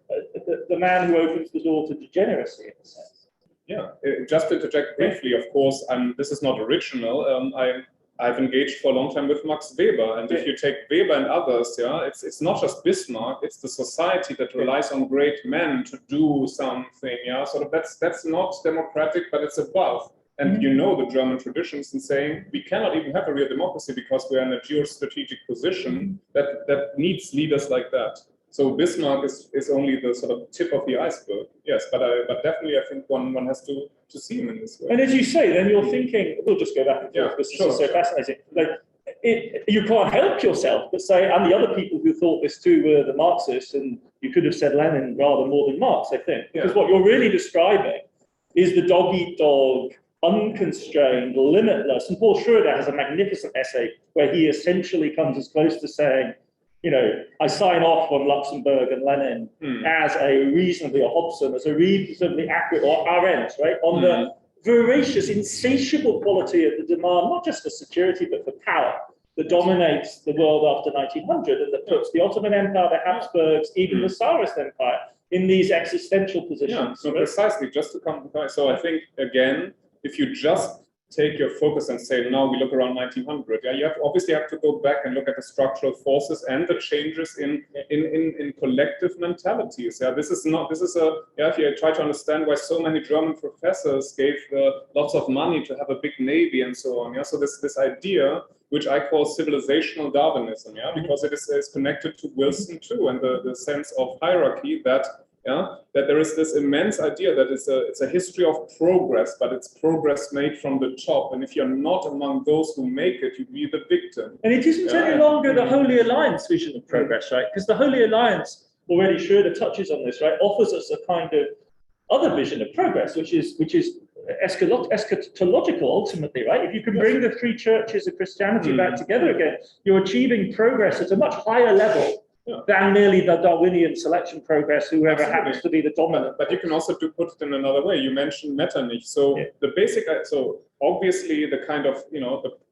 the man who opens the door to degeneracy, in a sense. Yeah, just to interject briefly, of course, this is not original. I've engaged for a long time with Max Weber, and if you take Weber and others, it's not just Bismarck, it's the society that relies on great men to do something, sort of that's not democratic, but it's above. And the German traditions in saying we cannot even have a real democracy because we're in a geostrategic position that needs leaders like that. So Bismarck is only the sort of tip of the iceberg, yes, but definitely I think one has to see him in this way. And as you say, then you're thinking, we'll just go back and forth, this is so fascinating. You can't help yourself but say, and the other people who thought this too were the Marxists, and you could have said Lenin rather more than Marx, I think, because what you're really describing is the dog-eat-dog, unconstrained, limitless, and Paul Schroeder has a magnificent essay where he essentially comes as close to saying, I sign off on Luxemburg and Lenin as a reasonably, or Hobson, as a reasonably accurate, or Arendt, right, on the voracious, insatiable quality of the demand, not just for security, but for power, that dominates the world after 1900, and that puts the Ottoman Empire, the Habsburgs, even the Tsarist Empire, in these existential positions. Yeah, so precisely, just to come, so I think, again, if you just take your focus and say, now we look around 1900. Yeah, you obviously have to go back and look at the structural forces and the changes in collective mentalities. Yeah, this is if you try to understand why so many German professors gave lots of money to have a big navy and so on. Yeah, so this idea, which I call civilizational Darwinism, yeah, because it is connected to Wilson too, and the sense of hierarchy that there is this immense idea that it's a history of progress, but it's progress made from the top. And if you're not among those who make it, you be the victim. And it isn't any longer the Holy Alliance vision of progress, right? Because the Holy Alliance, already Schroeder touches on this, right, offers us a kind of other vision of progress, which is eschatological ultimately, right? If you can bring the three churches of Christianity back together again, you're achieving progress at a much higher level than merely the Darwinian selection progress, whoever happens to be the dominant. But you can also put it in another way. You mentioned Metternich. So the basic, so obviously the kind of,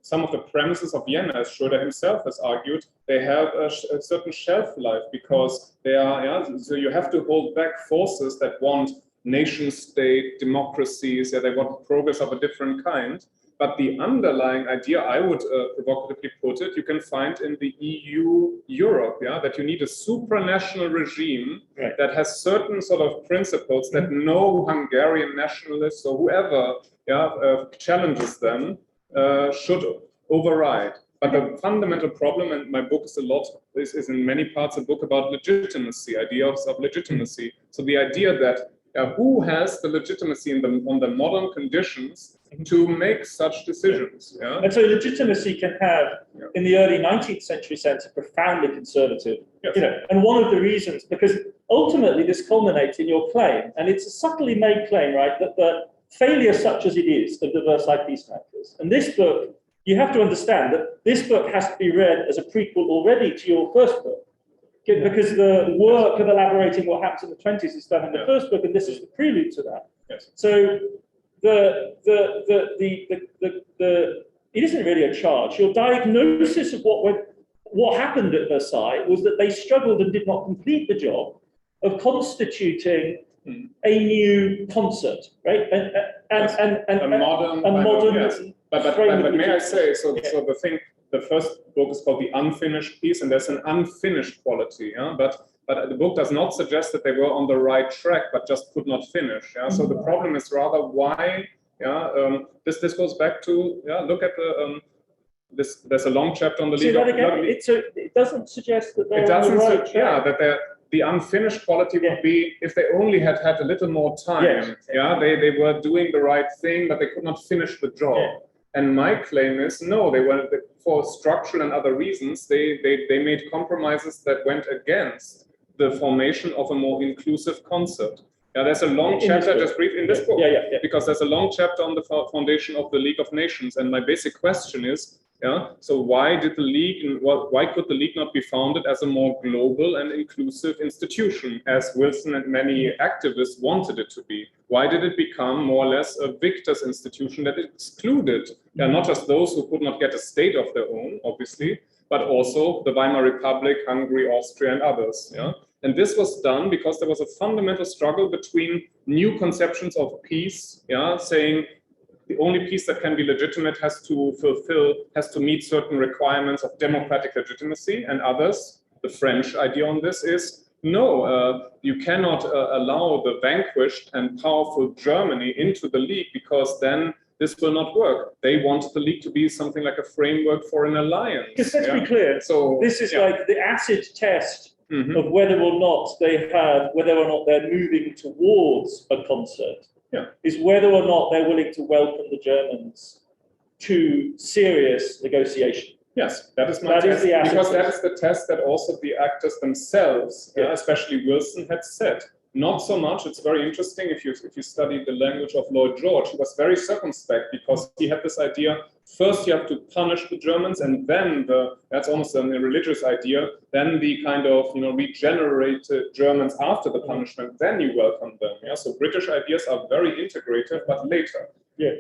some of the premises of Vienna, as Schroeder himself has argued, they have a certain shelf life because they are, so you have to hold back forces that want nation state, democracies, they want progress of a different kind. But the underlying idea, I would provocatively put it, you can find in the EU Europe, that you need a supranational regime that has certain sort of principles that no Hungarian nationalists or whoever challenges them should override. But the fundamental problem, and my book is in many parts a book about legitimacy, ideas of legitimacy. So the idea that who has the legitimacy on the modern conditions to make such decisions? And so legitimacy can have, in the early 19th century sense, a profoundly conservative, and one of the reasons, because ultimately this culminates in your claim, and it's a subtly made claim, right, that the failure such as it is of the Versailles peacemakers, and this book, you have to understand that this book has to be read as a prequel already to your first book. Because the work of elaborating what happens in the 20s is done in the first book, and this is the prelude to that. So it isn't really a charge. Your diagnosis of what happened at Versailles was that they struggled and did not complete the job of constituting a new concert, right? A modern. But may I say, so the thing. The first book is called The Unfinished Piece, and there's an unfinished quality. But the book does not suggest that they were on the right track, but just could not finish. So the problem is rather why. This goes back to look at the There's a long chapter on the league. It doesn't suggest that they're on the right track. That the unfinished quality would be if they only had a little more time. They were doing the right thing, but they could not finish the job. And my claim is, no, they were, for structural and other reasons, they made compromises that went against the formation of a more inclusive concept. There's a long chapter, just brief, in this book, because there's a long chapter on the foundation of the League of Nations. And my basic question is, so why could the League not be founded as a more global and inclusive institution, as Wilson and many activists wanted it to be? Why did it become more or less a victor's institution that excluded not just those who could not get a state of their own, obviously, but also the Weimar Republic, Hungary, Austria, and others? And this was done because there was a fundamental struggle between new conceptions of peace, saying the only peace that can be legitimate has to meet certain requirements of democratic legitimacy, and others. The French idea on this is, no, you cannot allow the vanquished and powerful Germany into the League, because then this will not work. They want the League to be something like a framework for an alliance. Because let's be clear, so this is like the acid test of whether or not they're moving towards a concert. Is whether or not they're willing to welcome the Germans to serious negotiation. Yes, that is my test, because that is the test that also the actors themselves, especially Wilson, had set. Not so much. It's very interesting if you study the language of Lloyd George. He was very circumspect because he had this idea: first you have to punish the Germans, and then that's almost a religious idea. Then the kind of regenerated Germans after the punishment. Then you welcome them. So British ideas are very integrative, but later.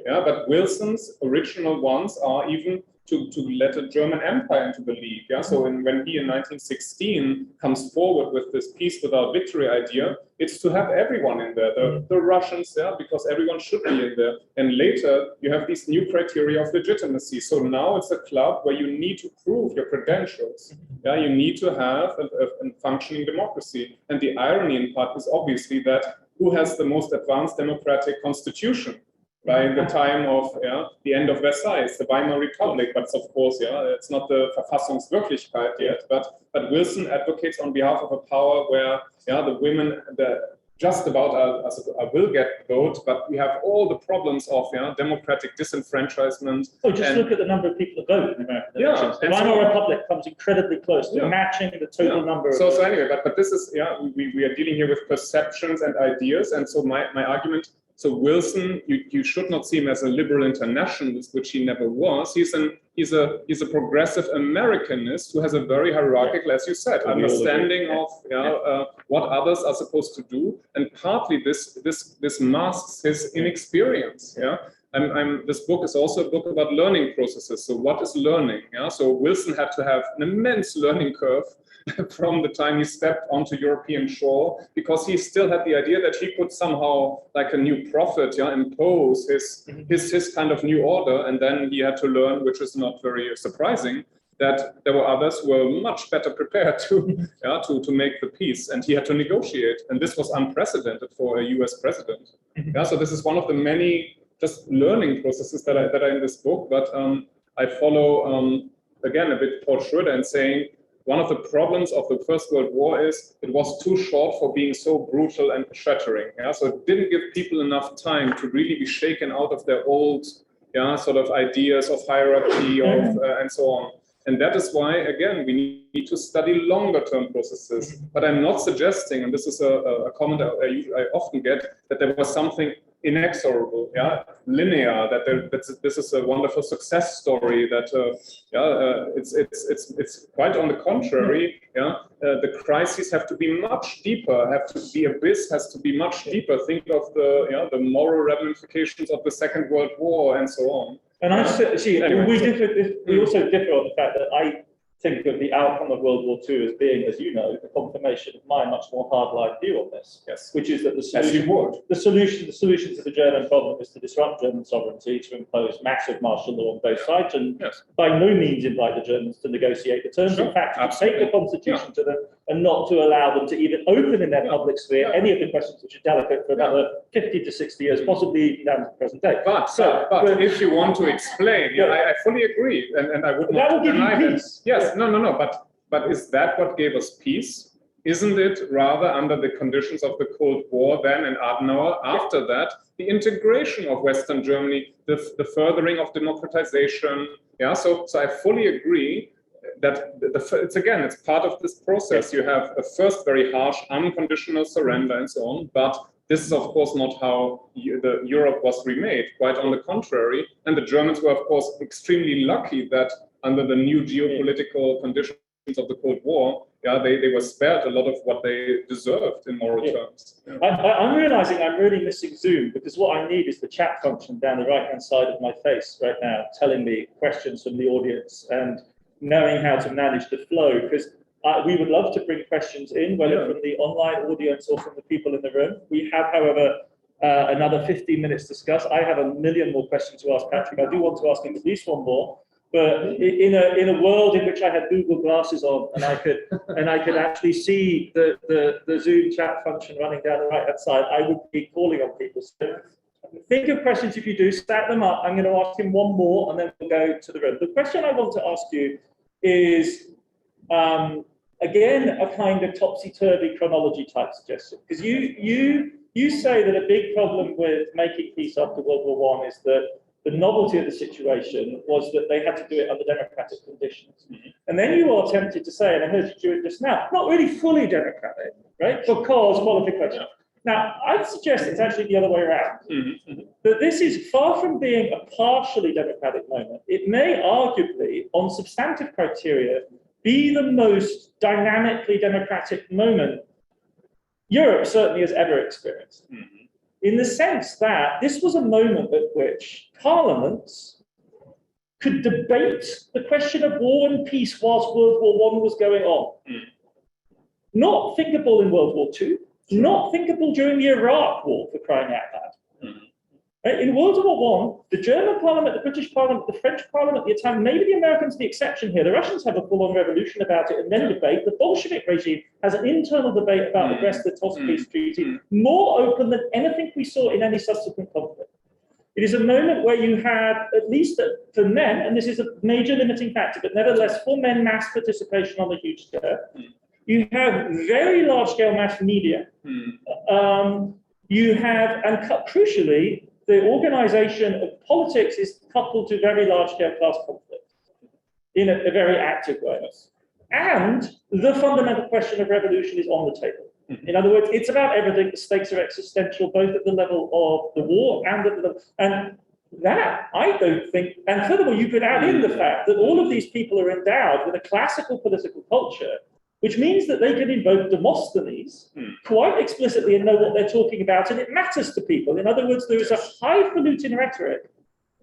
But Wilson's original ones are even to let a German empire into the league. Yeah, so when he in 1916 comes forward with this peace without victory idea, it's to have everyone in there, the Russians, yeah, because everyone should be in there. And later you have these new criteria of legitimacy. So now it's a club where you need to prove your credentials. Yeah, you need to have a functioning democracy. And the irony in part is obviously that who has the most advanced democratic constitution? By the time of the end of Versailles, the Weimar Republic, but of course, it's not the Verfassungswirklichkeit yet. But Wilson advocates on behalf of a power where the women, just about will get vote, but we have all the problems of democratic disenfranchisement. Oh, just look at the number of people that vote in American elections. The Weimar Republic comes incredibly close to matching the total number. So anyway, but this is we are dealing here with perceptions and ideas, and so my argument. So Wilson, you should not see him as a liberal internationalist, which he never was. He's a progressive Americanist who has a very hierarchical, as you said, understanding of what others are supposed to do, and partly this masks his inexperience. This book is also a book about learning processes. So what is learning? So Wilson had to have an immense learning curve from the time he stepped onto European shore, because he still had the idea that he could somehow, like a new prophet, impose his kind of new order, and then he had to learn, which is not very surprising, that there were others who were much better prepared to make the peace, and he had to negotiate, and this was unprecedented for a US president. So this is one of the many just learning processes that are in this book, but I follow again a bit Paul Schroeder in saying, one of the problems of the First World War is it was too short for being so brutal and shattering. So it didn't give people enough time to really be shaken out of their old sort of ideas of hierarchy and so on. And that is why, again, we need to study longer term processes. But I'm not suggesting, and this is a comment I often get, that there was something inexorable, linear, that this is a wonderful success story, that it's quite on the contrary. The crises have to be much deeper, the abyss has to be much deeper. Think of the moral ramifications of the Second World War and so on. And I see, anyway, we also differ on the fact that I think of the outcome of World War II as being, as you know, the confirmation of my much more hardline view on this. Yes. Which is that the solution to the German problem is to disrupt German sovereignty, to impose massive martial law on both sides, and by no means invite the Germans to negotiate the terms. In fact, to take the constitution to them and not to allow them to even open in their public sphere any of the questions which are delicate for another 50 to 60 years, possibly down to the present day. But if you want to explain, I fully agree, and I would not that will give you peace. Yes. No. But is that what gave us peace? Isn't it rather under the conditions of the Cold War then and Adenauer, after that, the integration of Western Germany, the furthering of democratization? So I fully agree that it's part of this process. You have a first very harsh unconditional surrender and so on, but this is, of course, not how Europe was remade. Quite on the contrary. And the Germans were, of course, extremely lucky that under the new geopolitical conditions of the Cold War, they were spared a lot of what they deserved in moral terms. I'm realizing I'm really missing Zoom, because what I need is the chat function down the right-hand side of my face right now, telling me questions from the audience and knowing how to manage the flow, because we would love to bring questions in, whether from the online audience or from the people in the room. We have, however, another 15 minutes to discuss. I have a million more questions to ask Patrick. I do want to ask him at least one more. But in a world in which I had Google glasses on and I could actually see the Zoom chat function running down the right hand side, I would be calling on people. So think of questions if you do, stack them up. I'm going to ask him one more and then we'll go to the room. The question I want to ask you is again a kind of topsy-turvy chronology type suggestion, because you say that a big problem with making peace after World War I is that the novelty of the situation was that they had to do it under democratic conditions. And then you are tempted to say, and I heard you do it just now, not really fully democratic, right? Because qualification. Now, I'd suggest it's actually the other way around. That this is far from being a partially democratic moment. It may arguably, on substantive criteria, be the most dynamically democratic moment Europe certainly has ever experienced. In the sense that this was a moment at which parliaments could debate the question of war and peace whilst World War I was going on. Not thinkable in World War II, not thinkable during the Iraq War, for crying out loud. In World War I, the German parliament, the British parliament, the French parliament, the Italian, maybe the Americans are the exception here. The Russians have a full-on revolution about it and then debate. The Bolshevik regime has an internal debate about the Brest-Litovsk peace treaty, more open than anything we saw in any subsequent conflict. It is a moment where you have, at least for men, and this is a major limiting factor, but nevertheless, for men, mass participation on a huge scale. You have very large-scale mass media. You have, and crucially, the organization of politics is coupled to very large-scale class conflict in a very active way. And the fundamental question of revolution is on the table. In other words, it's about everything. The stakes are existential, both at the level of the war and at the level, and that, I don't think, and furthermore, you could add in the fact that all of these people are endowed with a classical political culture, which means that they can invoke Demosthenes quite explicitly and know what they're talking about, and it matters to people. In other words, there is a highfalutin rhetoric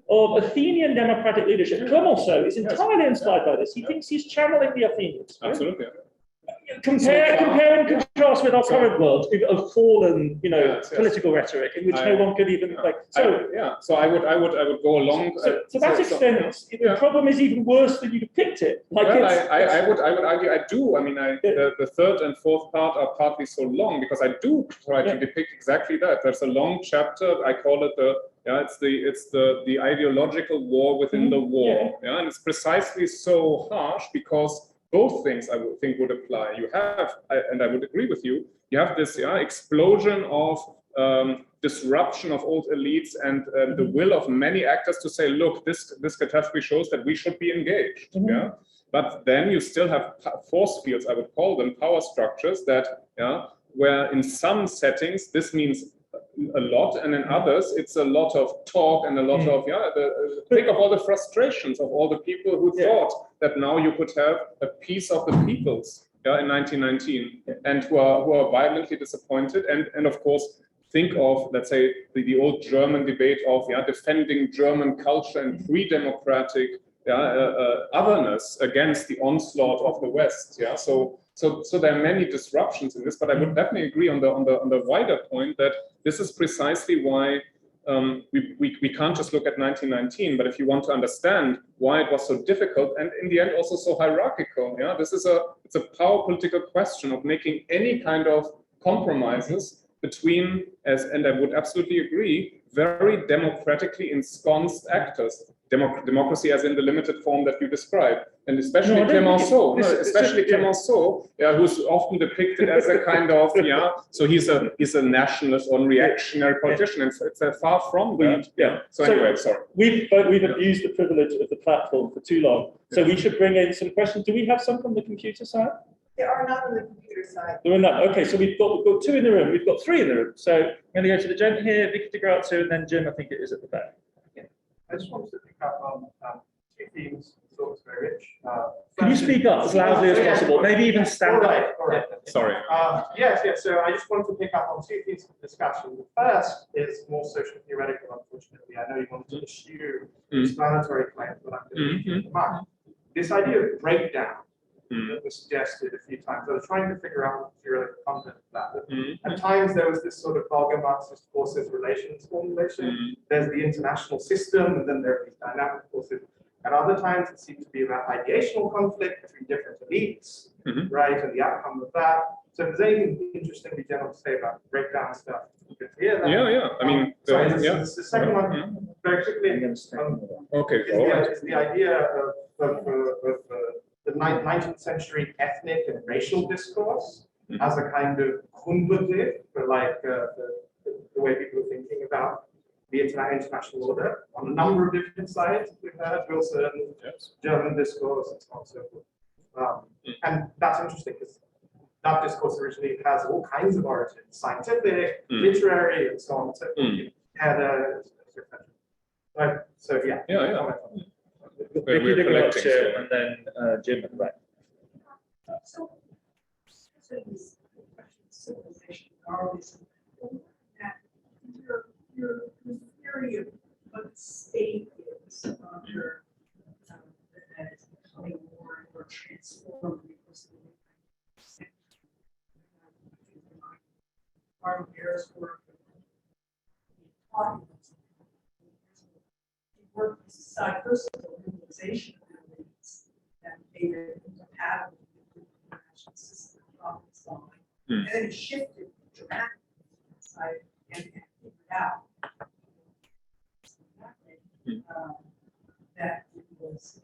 of Athenian democratic leadership. Clemenceau is entirely inspired by this. He thinks he's channeling the Athenians. Right? Absolutely. Compare and contrast with our current world of fallen, political rhetoric in which no one could even like. So so I would go along. So to that extent, the problem is even worse than you depict it. Like I would argue I do. I mean, the third and fourth part are partly so long because I do try to depict exactly that. There's a long chapter. I call it the ideological war within the war. And it's precisely so harsh because both things I would think would apply. You have, and I would agree with you, you have this explosion of disruption of old elites and the will of many actors to say, look, this catastrophe shows that we should be engaged. But then you still have force fields, I would call them, power structures that, where in some settings this means a lot, and in others it's a lot of talk and a lot of think of all the frustrations of all the people who thought that now you could have a peace of the peoples in 1919 and who are violently disappointed and of course think of, let's say, the old German debate of defending German culture and pre-democratic otherness against the onslaught of the West. So there are many disruptions in this, but I would definitely agree on the wider point that this is precisely why we can't just look at 1919, but if you want to understand why it was so difficult and in the end also so hierarchical, it's a power political question of making any kind of compromises between, and I would absolutely agree, very democratically ensconced actors. Democracy as in the limited form that you described, and especially Clemenceau, Clemenceau, who's often depicted as a kind of, so he's a nationalist or reactionary politician, and it's far from that. So anyway, sorry. We've abused the privilege of the platform for too long, so we should bring in some questions. Do we have some from the computer side? There are none on the computer side. There are none. Okay, so we've got two in the room. We've got three in the room. So I'm going to go to the gent here, Vicky de Grazia, and then Jim. I think it is at the back. I just wanted to pick up on two themes. Thought was very rich. Can you speak up as loudly as possible? Maybe even stand up. All right. Sorry. Yes. So I just wanted to pick up on two themes of discussion. The first is more social theoretical, unfortunately. I know you wanted to issue explanatory claims, but I'm going to leave them up. This idea of breakdown that was suggested a few times. I was trying to figure out what the theoretical content of that. At times there was this sort of vulgar Marxist forces relations formulation. There's the international system, and then there are these dynamic forces. At other times it seems to be about ideational conflict between different elites, right, and the outcome of that. So if there's anything interestingly general to say about breakdown stuff, you could hear that. I mean, this the second one, very quickly. Is the idea of the 19th century ethnic and racial discourse as a kind of Grundbegriff for like the way people are thinking about the international order on a number of different sides. We've heard Wilson, German discourse, and so on and so forth. And that's interesting because that discourse originally has all kinds of origins, scientific, literary, and so on and so forth. Right. So Vicky de Grazia, and then Jim at the back. So these civilization, Darwinism, your theory of what the state is under Martin Harris work. Work side first of the realization abilities that made it incompatible with the international system problem solving. And then it shifted dramatically side and figured out that it was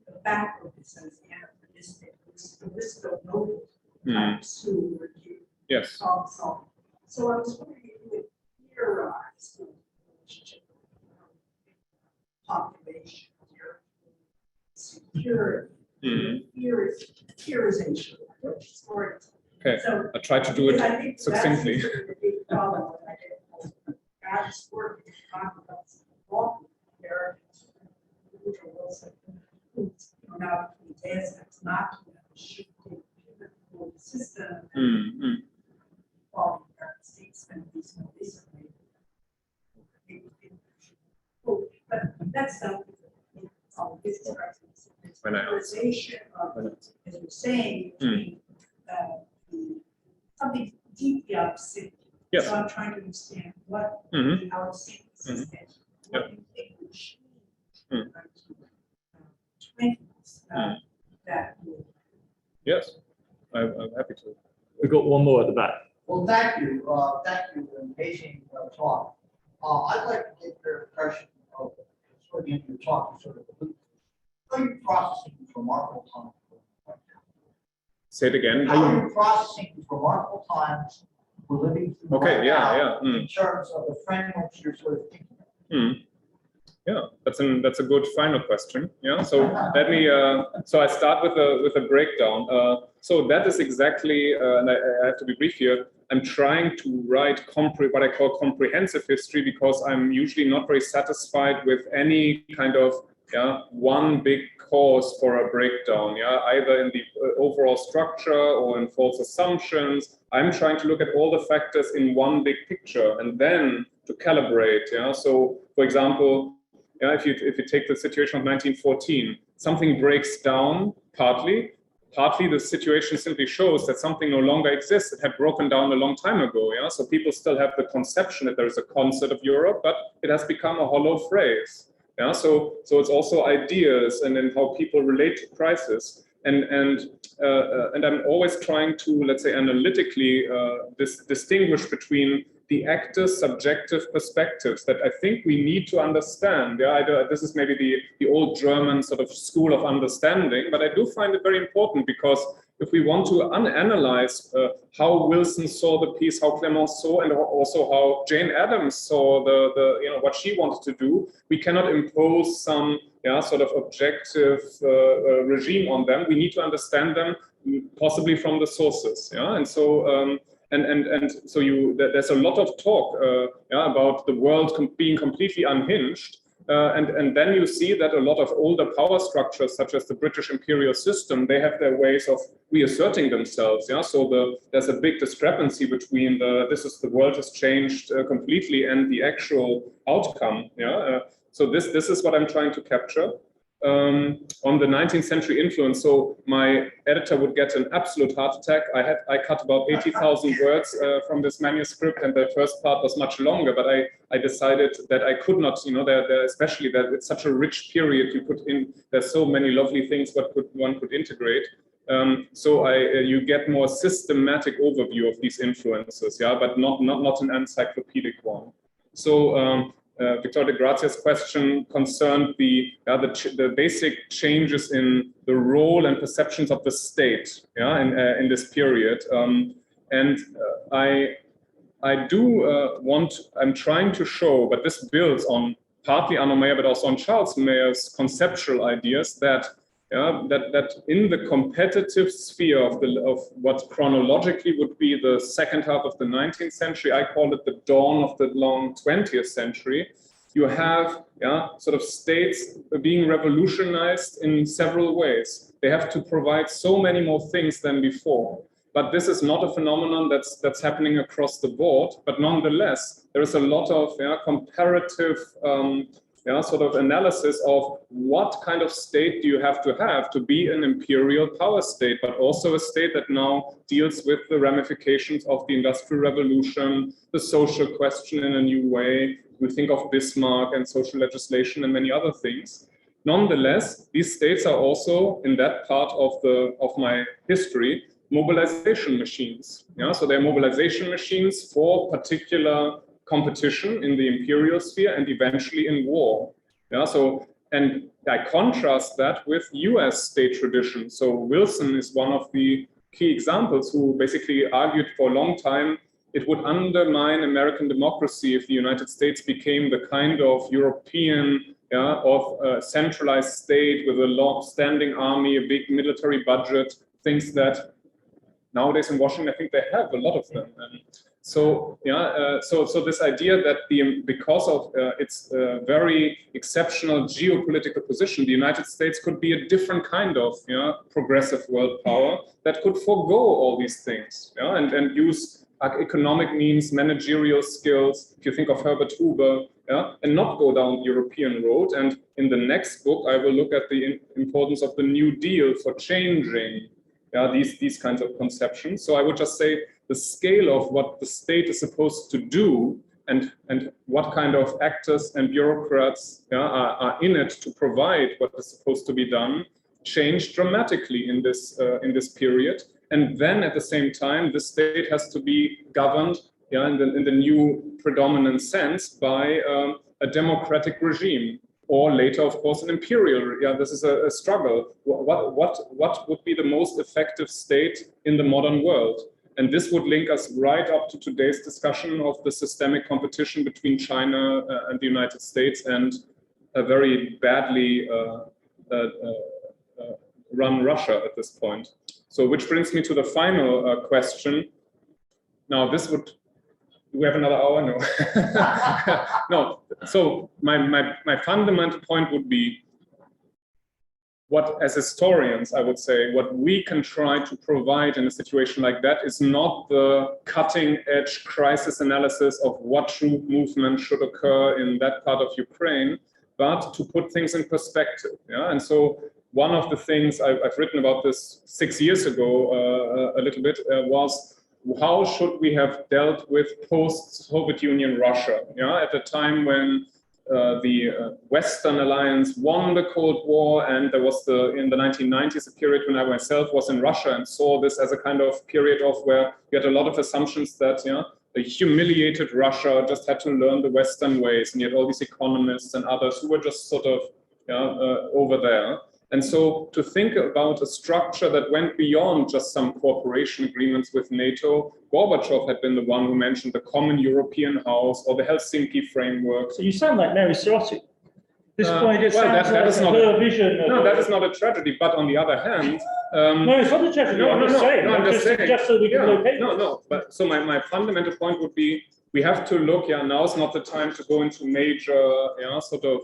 the backward sense anachronistic, the risk of noble types who were Yes. problem solving. So I was wondering if you would theorize the relationship population, security, theorization, story. Okay, So I try to do it succinctly. That's the big problem when I get God's work in confidence, all Americans, Woodrow Wilson, who's now it's not shifting the system. All the United States spend these more recently. But that's something business practice. Polarization of, as you're saying, between, something deeply upset. Yes. So I'm trying to understand what the outside system, what you think would change in the 1920s that would. Yes, I'm happy to. We've got one more at the back. Well, thank you for an amazing talk. I'd like to get your impression of sort of the end of your talk, sort of how are you processing these remarkable times? Say it again. How are you processing these remarkable times we're living through Okay, right yeah, now in terms of the frameworks you're sort of thinking of? Yeah, that's a good final question. Yeah, so let me. So I start with a breakdown. So that is exactly, and I have to be brief here. I'm trying to write what I call comprehensive history because I'm usually not very satisfied with any kind of one big cause for a breakdown. Yeah, either in the overall structure or in false assumptions. I'm trying to look at all the factors in one big picture and then to calibrate. Yeah, so for example. If you take the situation of 1914, something breaks down partly the situation simply shows that something no longer exists. It had broken down a long time ago. Yeah, so people still have the conception that there is a concert of Europe, but it has become a hollow phrase. Yeah, so it's also ideas and then how people relate to crisis. And I'm always trying to, let's say, analytically distinguish between the actor's subjective perspectives that I think we need to understand. Yeah, this is maybe the old German sort of school of understanding, but I do find it very important because if we want to analyze how Wilson saw the piece, how Clement saw, and also how Jane Addams saw the what she wanted to do, we cannot impose some sort of objective regime on them. We need to understand them possibly from the sources. Yeah, and so. And so there's a lot of talk about the world being completely unhinged. And then you see that a lot of older power structures, such as the British imperial system, they have their ways of reasserting themselves. Yeah, so there's a big discrepancy between the world has changed completely and the actual outcome. Yeah, so this is what I'm trying to capture. On the 19th century influence, so my editor would get an absolute heart attack. I cut about 80,000 words from this manuscript, and the first part was much longer. But I decided that I could not, especially that it's such a rich period. There's so many lovely things one could integrate. So you get more systematic overview of these influences, but not an encyclopedic one. So. Victor de Grazia's question concerned the basic changes in the role and perceptions of the state, in this period, and I'm trying to show, but this builds on partly Arno Meyer, but also on Charles Mayer's conceptual ideas that in the competitive sphere of what chronologically would be the second half of the 19th century, I call it the dawn of the long 20th century, you have sort of states being revolutionized in several ways. They have to provide so many more things than before. But this is not a phenomenon that's happening across the board. But nonetheless, there is a lot of comparative sort of analysis of what kind of state do you have to be an imperial power state, but also a state that now deals with the ramifications of the Industrial Revolution, the social question in a new way. We think of Bismarck and social legislation and many other things. Nonetheless, these states are also, in that part of my history, mobilization machines. So they're mobilization machines for particular competition in the imperial sphere and eventually in war. And I contrast that with US state tradition. So Wilson is one of the key examples who basically argued for a long time it would undermine American democracy if the United States became the kind of European of a centralized state with a long-standing army, a big military budget, things that nowadays in Washington, I think they have a lot of them. So this idea that because of its very exceptional geopolitical position, the United States could be a different kind of progressive world power that could forego all these things and use economic means, managerial skills, if you think of Herbert Hoover, and not go down the European road. And in the next book, I will look at the importance of the New Deal for changing these kinds of conceptions. So I would just say the scale of what the state is supposed to do and what kind of actors and bureaucrats are in it to provide what is supposed to be done changed dramatically in this period. And then at the same time, the state has to be governed in the new predominant sense by a democratic regime, or later, of course, an imperial. This is a struggle. What would be the most effective state in the modern world? And this would link us right up to today's discussion of the systemic competition between China and the United States and a very badly run Russia at this point. So, which brings me to the final question. Now, this would. Do we have another hour? No. No. So my fundamental point would be what, as historians, I would say, what we can try to provide in a situation like that is not the cutting-edge crisis analysis of what troop movement should occur in that part of Ukraine, but to put things in perspective. And so one of the things I've written about this 6 years ago, a little bit, was how should we have dealt with post-Soviet Union Russia? At a time when the Western Alliance won the Cold War, and there was in the 1990s a period when I myself was in Russia and saw this as a kind of period of where we had a lot of assumptions that the humiliated Russia just had to learn the Western ways, and you had all these economists and others who were just sort of over there. And so to think about a structure that went beyond just some cooperation agreements with NATO, Gorbachev had been the one who mentioned the Common European House or the Helsinki Framework. So you sound like Mary Sorotti. This point, it sounds that is like not her vision. No, that is not a tragedy. But on the other hand, no, it's not a tragedy. I'm just saying. Just so we can locate. No. But so my fundamental point would be we have to look. Now is not the time to go into major, sort of.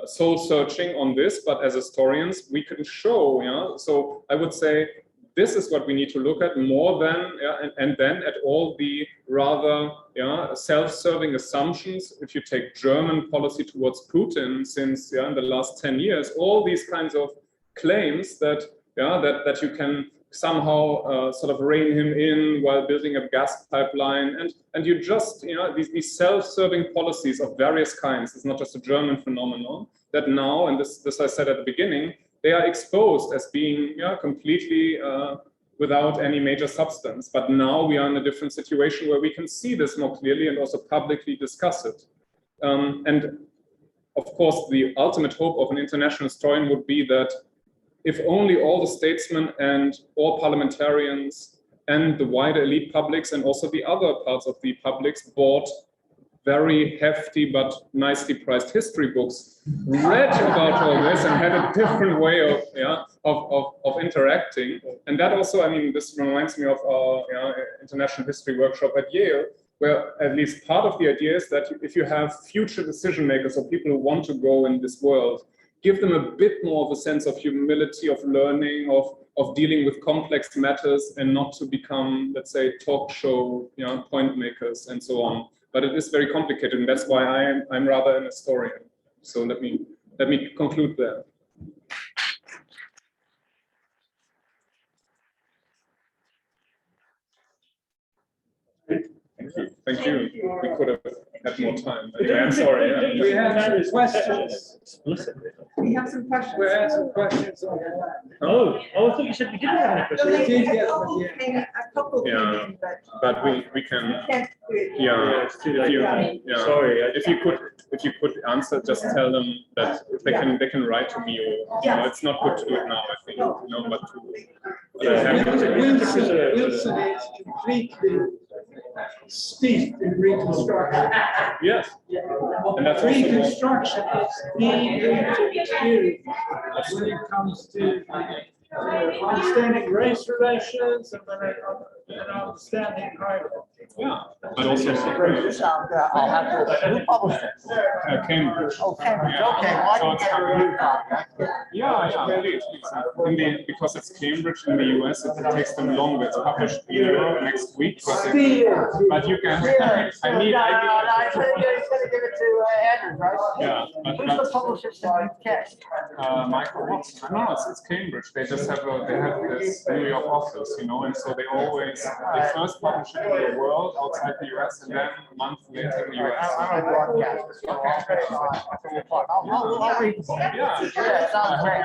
Soul searching on this, but as historians, we can show, so I would say this is what we need to look at more than, and then at all the rather, self-serving assumptions. If you take German policy towards Putin since, in the last 10 years, all these kinds of claims that, that you can somehow sort of rein him in while building a gas pipeline, and you just these self-serving policies of various kinds. It's not just a German phenomenon that now, and this I said at the beginning, they are exposed as being completely without any major substance. But now we are in a different situation where we can see this more clearly and also publicly discuss it. And of course, the ultimate hope of an international historian would be that if only all the statesmen and all parliamentarians and the wider elite publics and also the other parts of the publics bought very hefty but nicely priced history books, read about all this and had a different way of interacting. And that also, I mean, this reminds me of our international history workshop at Yale, where at least part of the idea is that if you have future decision makers or people who want to go in this world, give them a bit more of a sense of humility, of learning, of dealing with complex matters, and not to become, let's say, talk show point makers and so on. But it is very complicated, and that's why I'm rather an historian. So let me conclude there. Thank you. We could have had more time. Anyway, I'm sorry. Yeah. We have some questions. We have some questions. We have some questions on that. Oh, I thought you said we didn't have any So questions. they- did a get couple them, yeah. came in- a couple came Yeah. in, but. But we can. Can't do it. Yeah. It's too late. Yeah. Sorry. If you could answer, just tell them that they can write to me, or Yeah. it's not good to do it now, I think, but to. Wilson is completely steeped in reconstruction. Yes. And that's also. Reconstruction is the experience when it comes to understanding race relations and understanding hierarchy. Yeah, but also. I'll have to, who published it? Cambridge. Oh, Cambridge, Yeah. okay, well, I So can it's get a review copy. Yeah, please. Because it's Cambridge in the US, it takes them longer. It's published in Europe next week, but you can. I need. I said he's gonna give it to Andrews, right? Yeah, but Who's the publisher in UK? Michael Watson. No, it's Cambridge. They just have this New York office, and so they first publish it in the world outside the US, and then a month later in the US. I'm a broadcaster, so I'll read the book. Yeah. Yeah, it sounds great.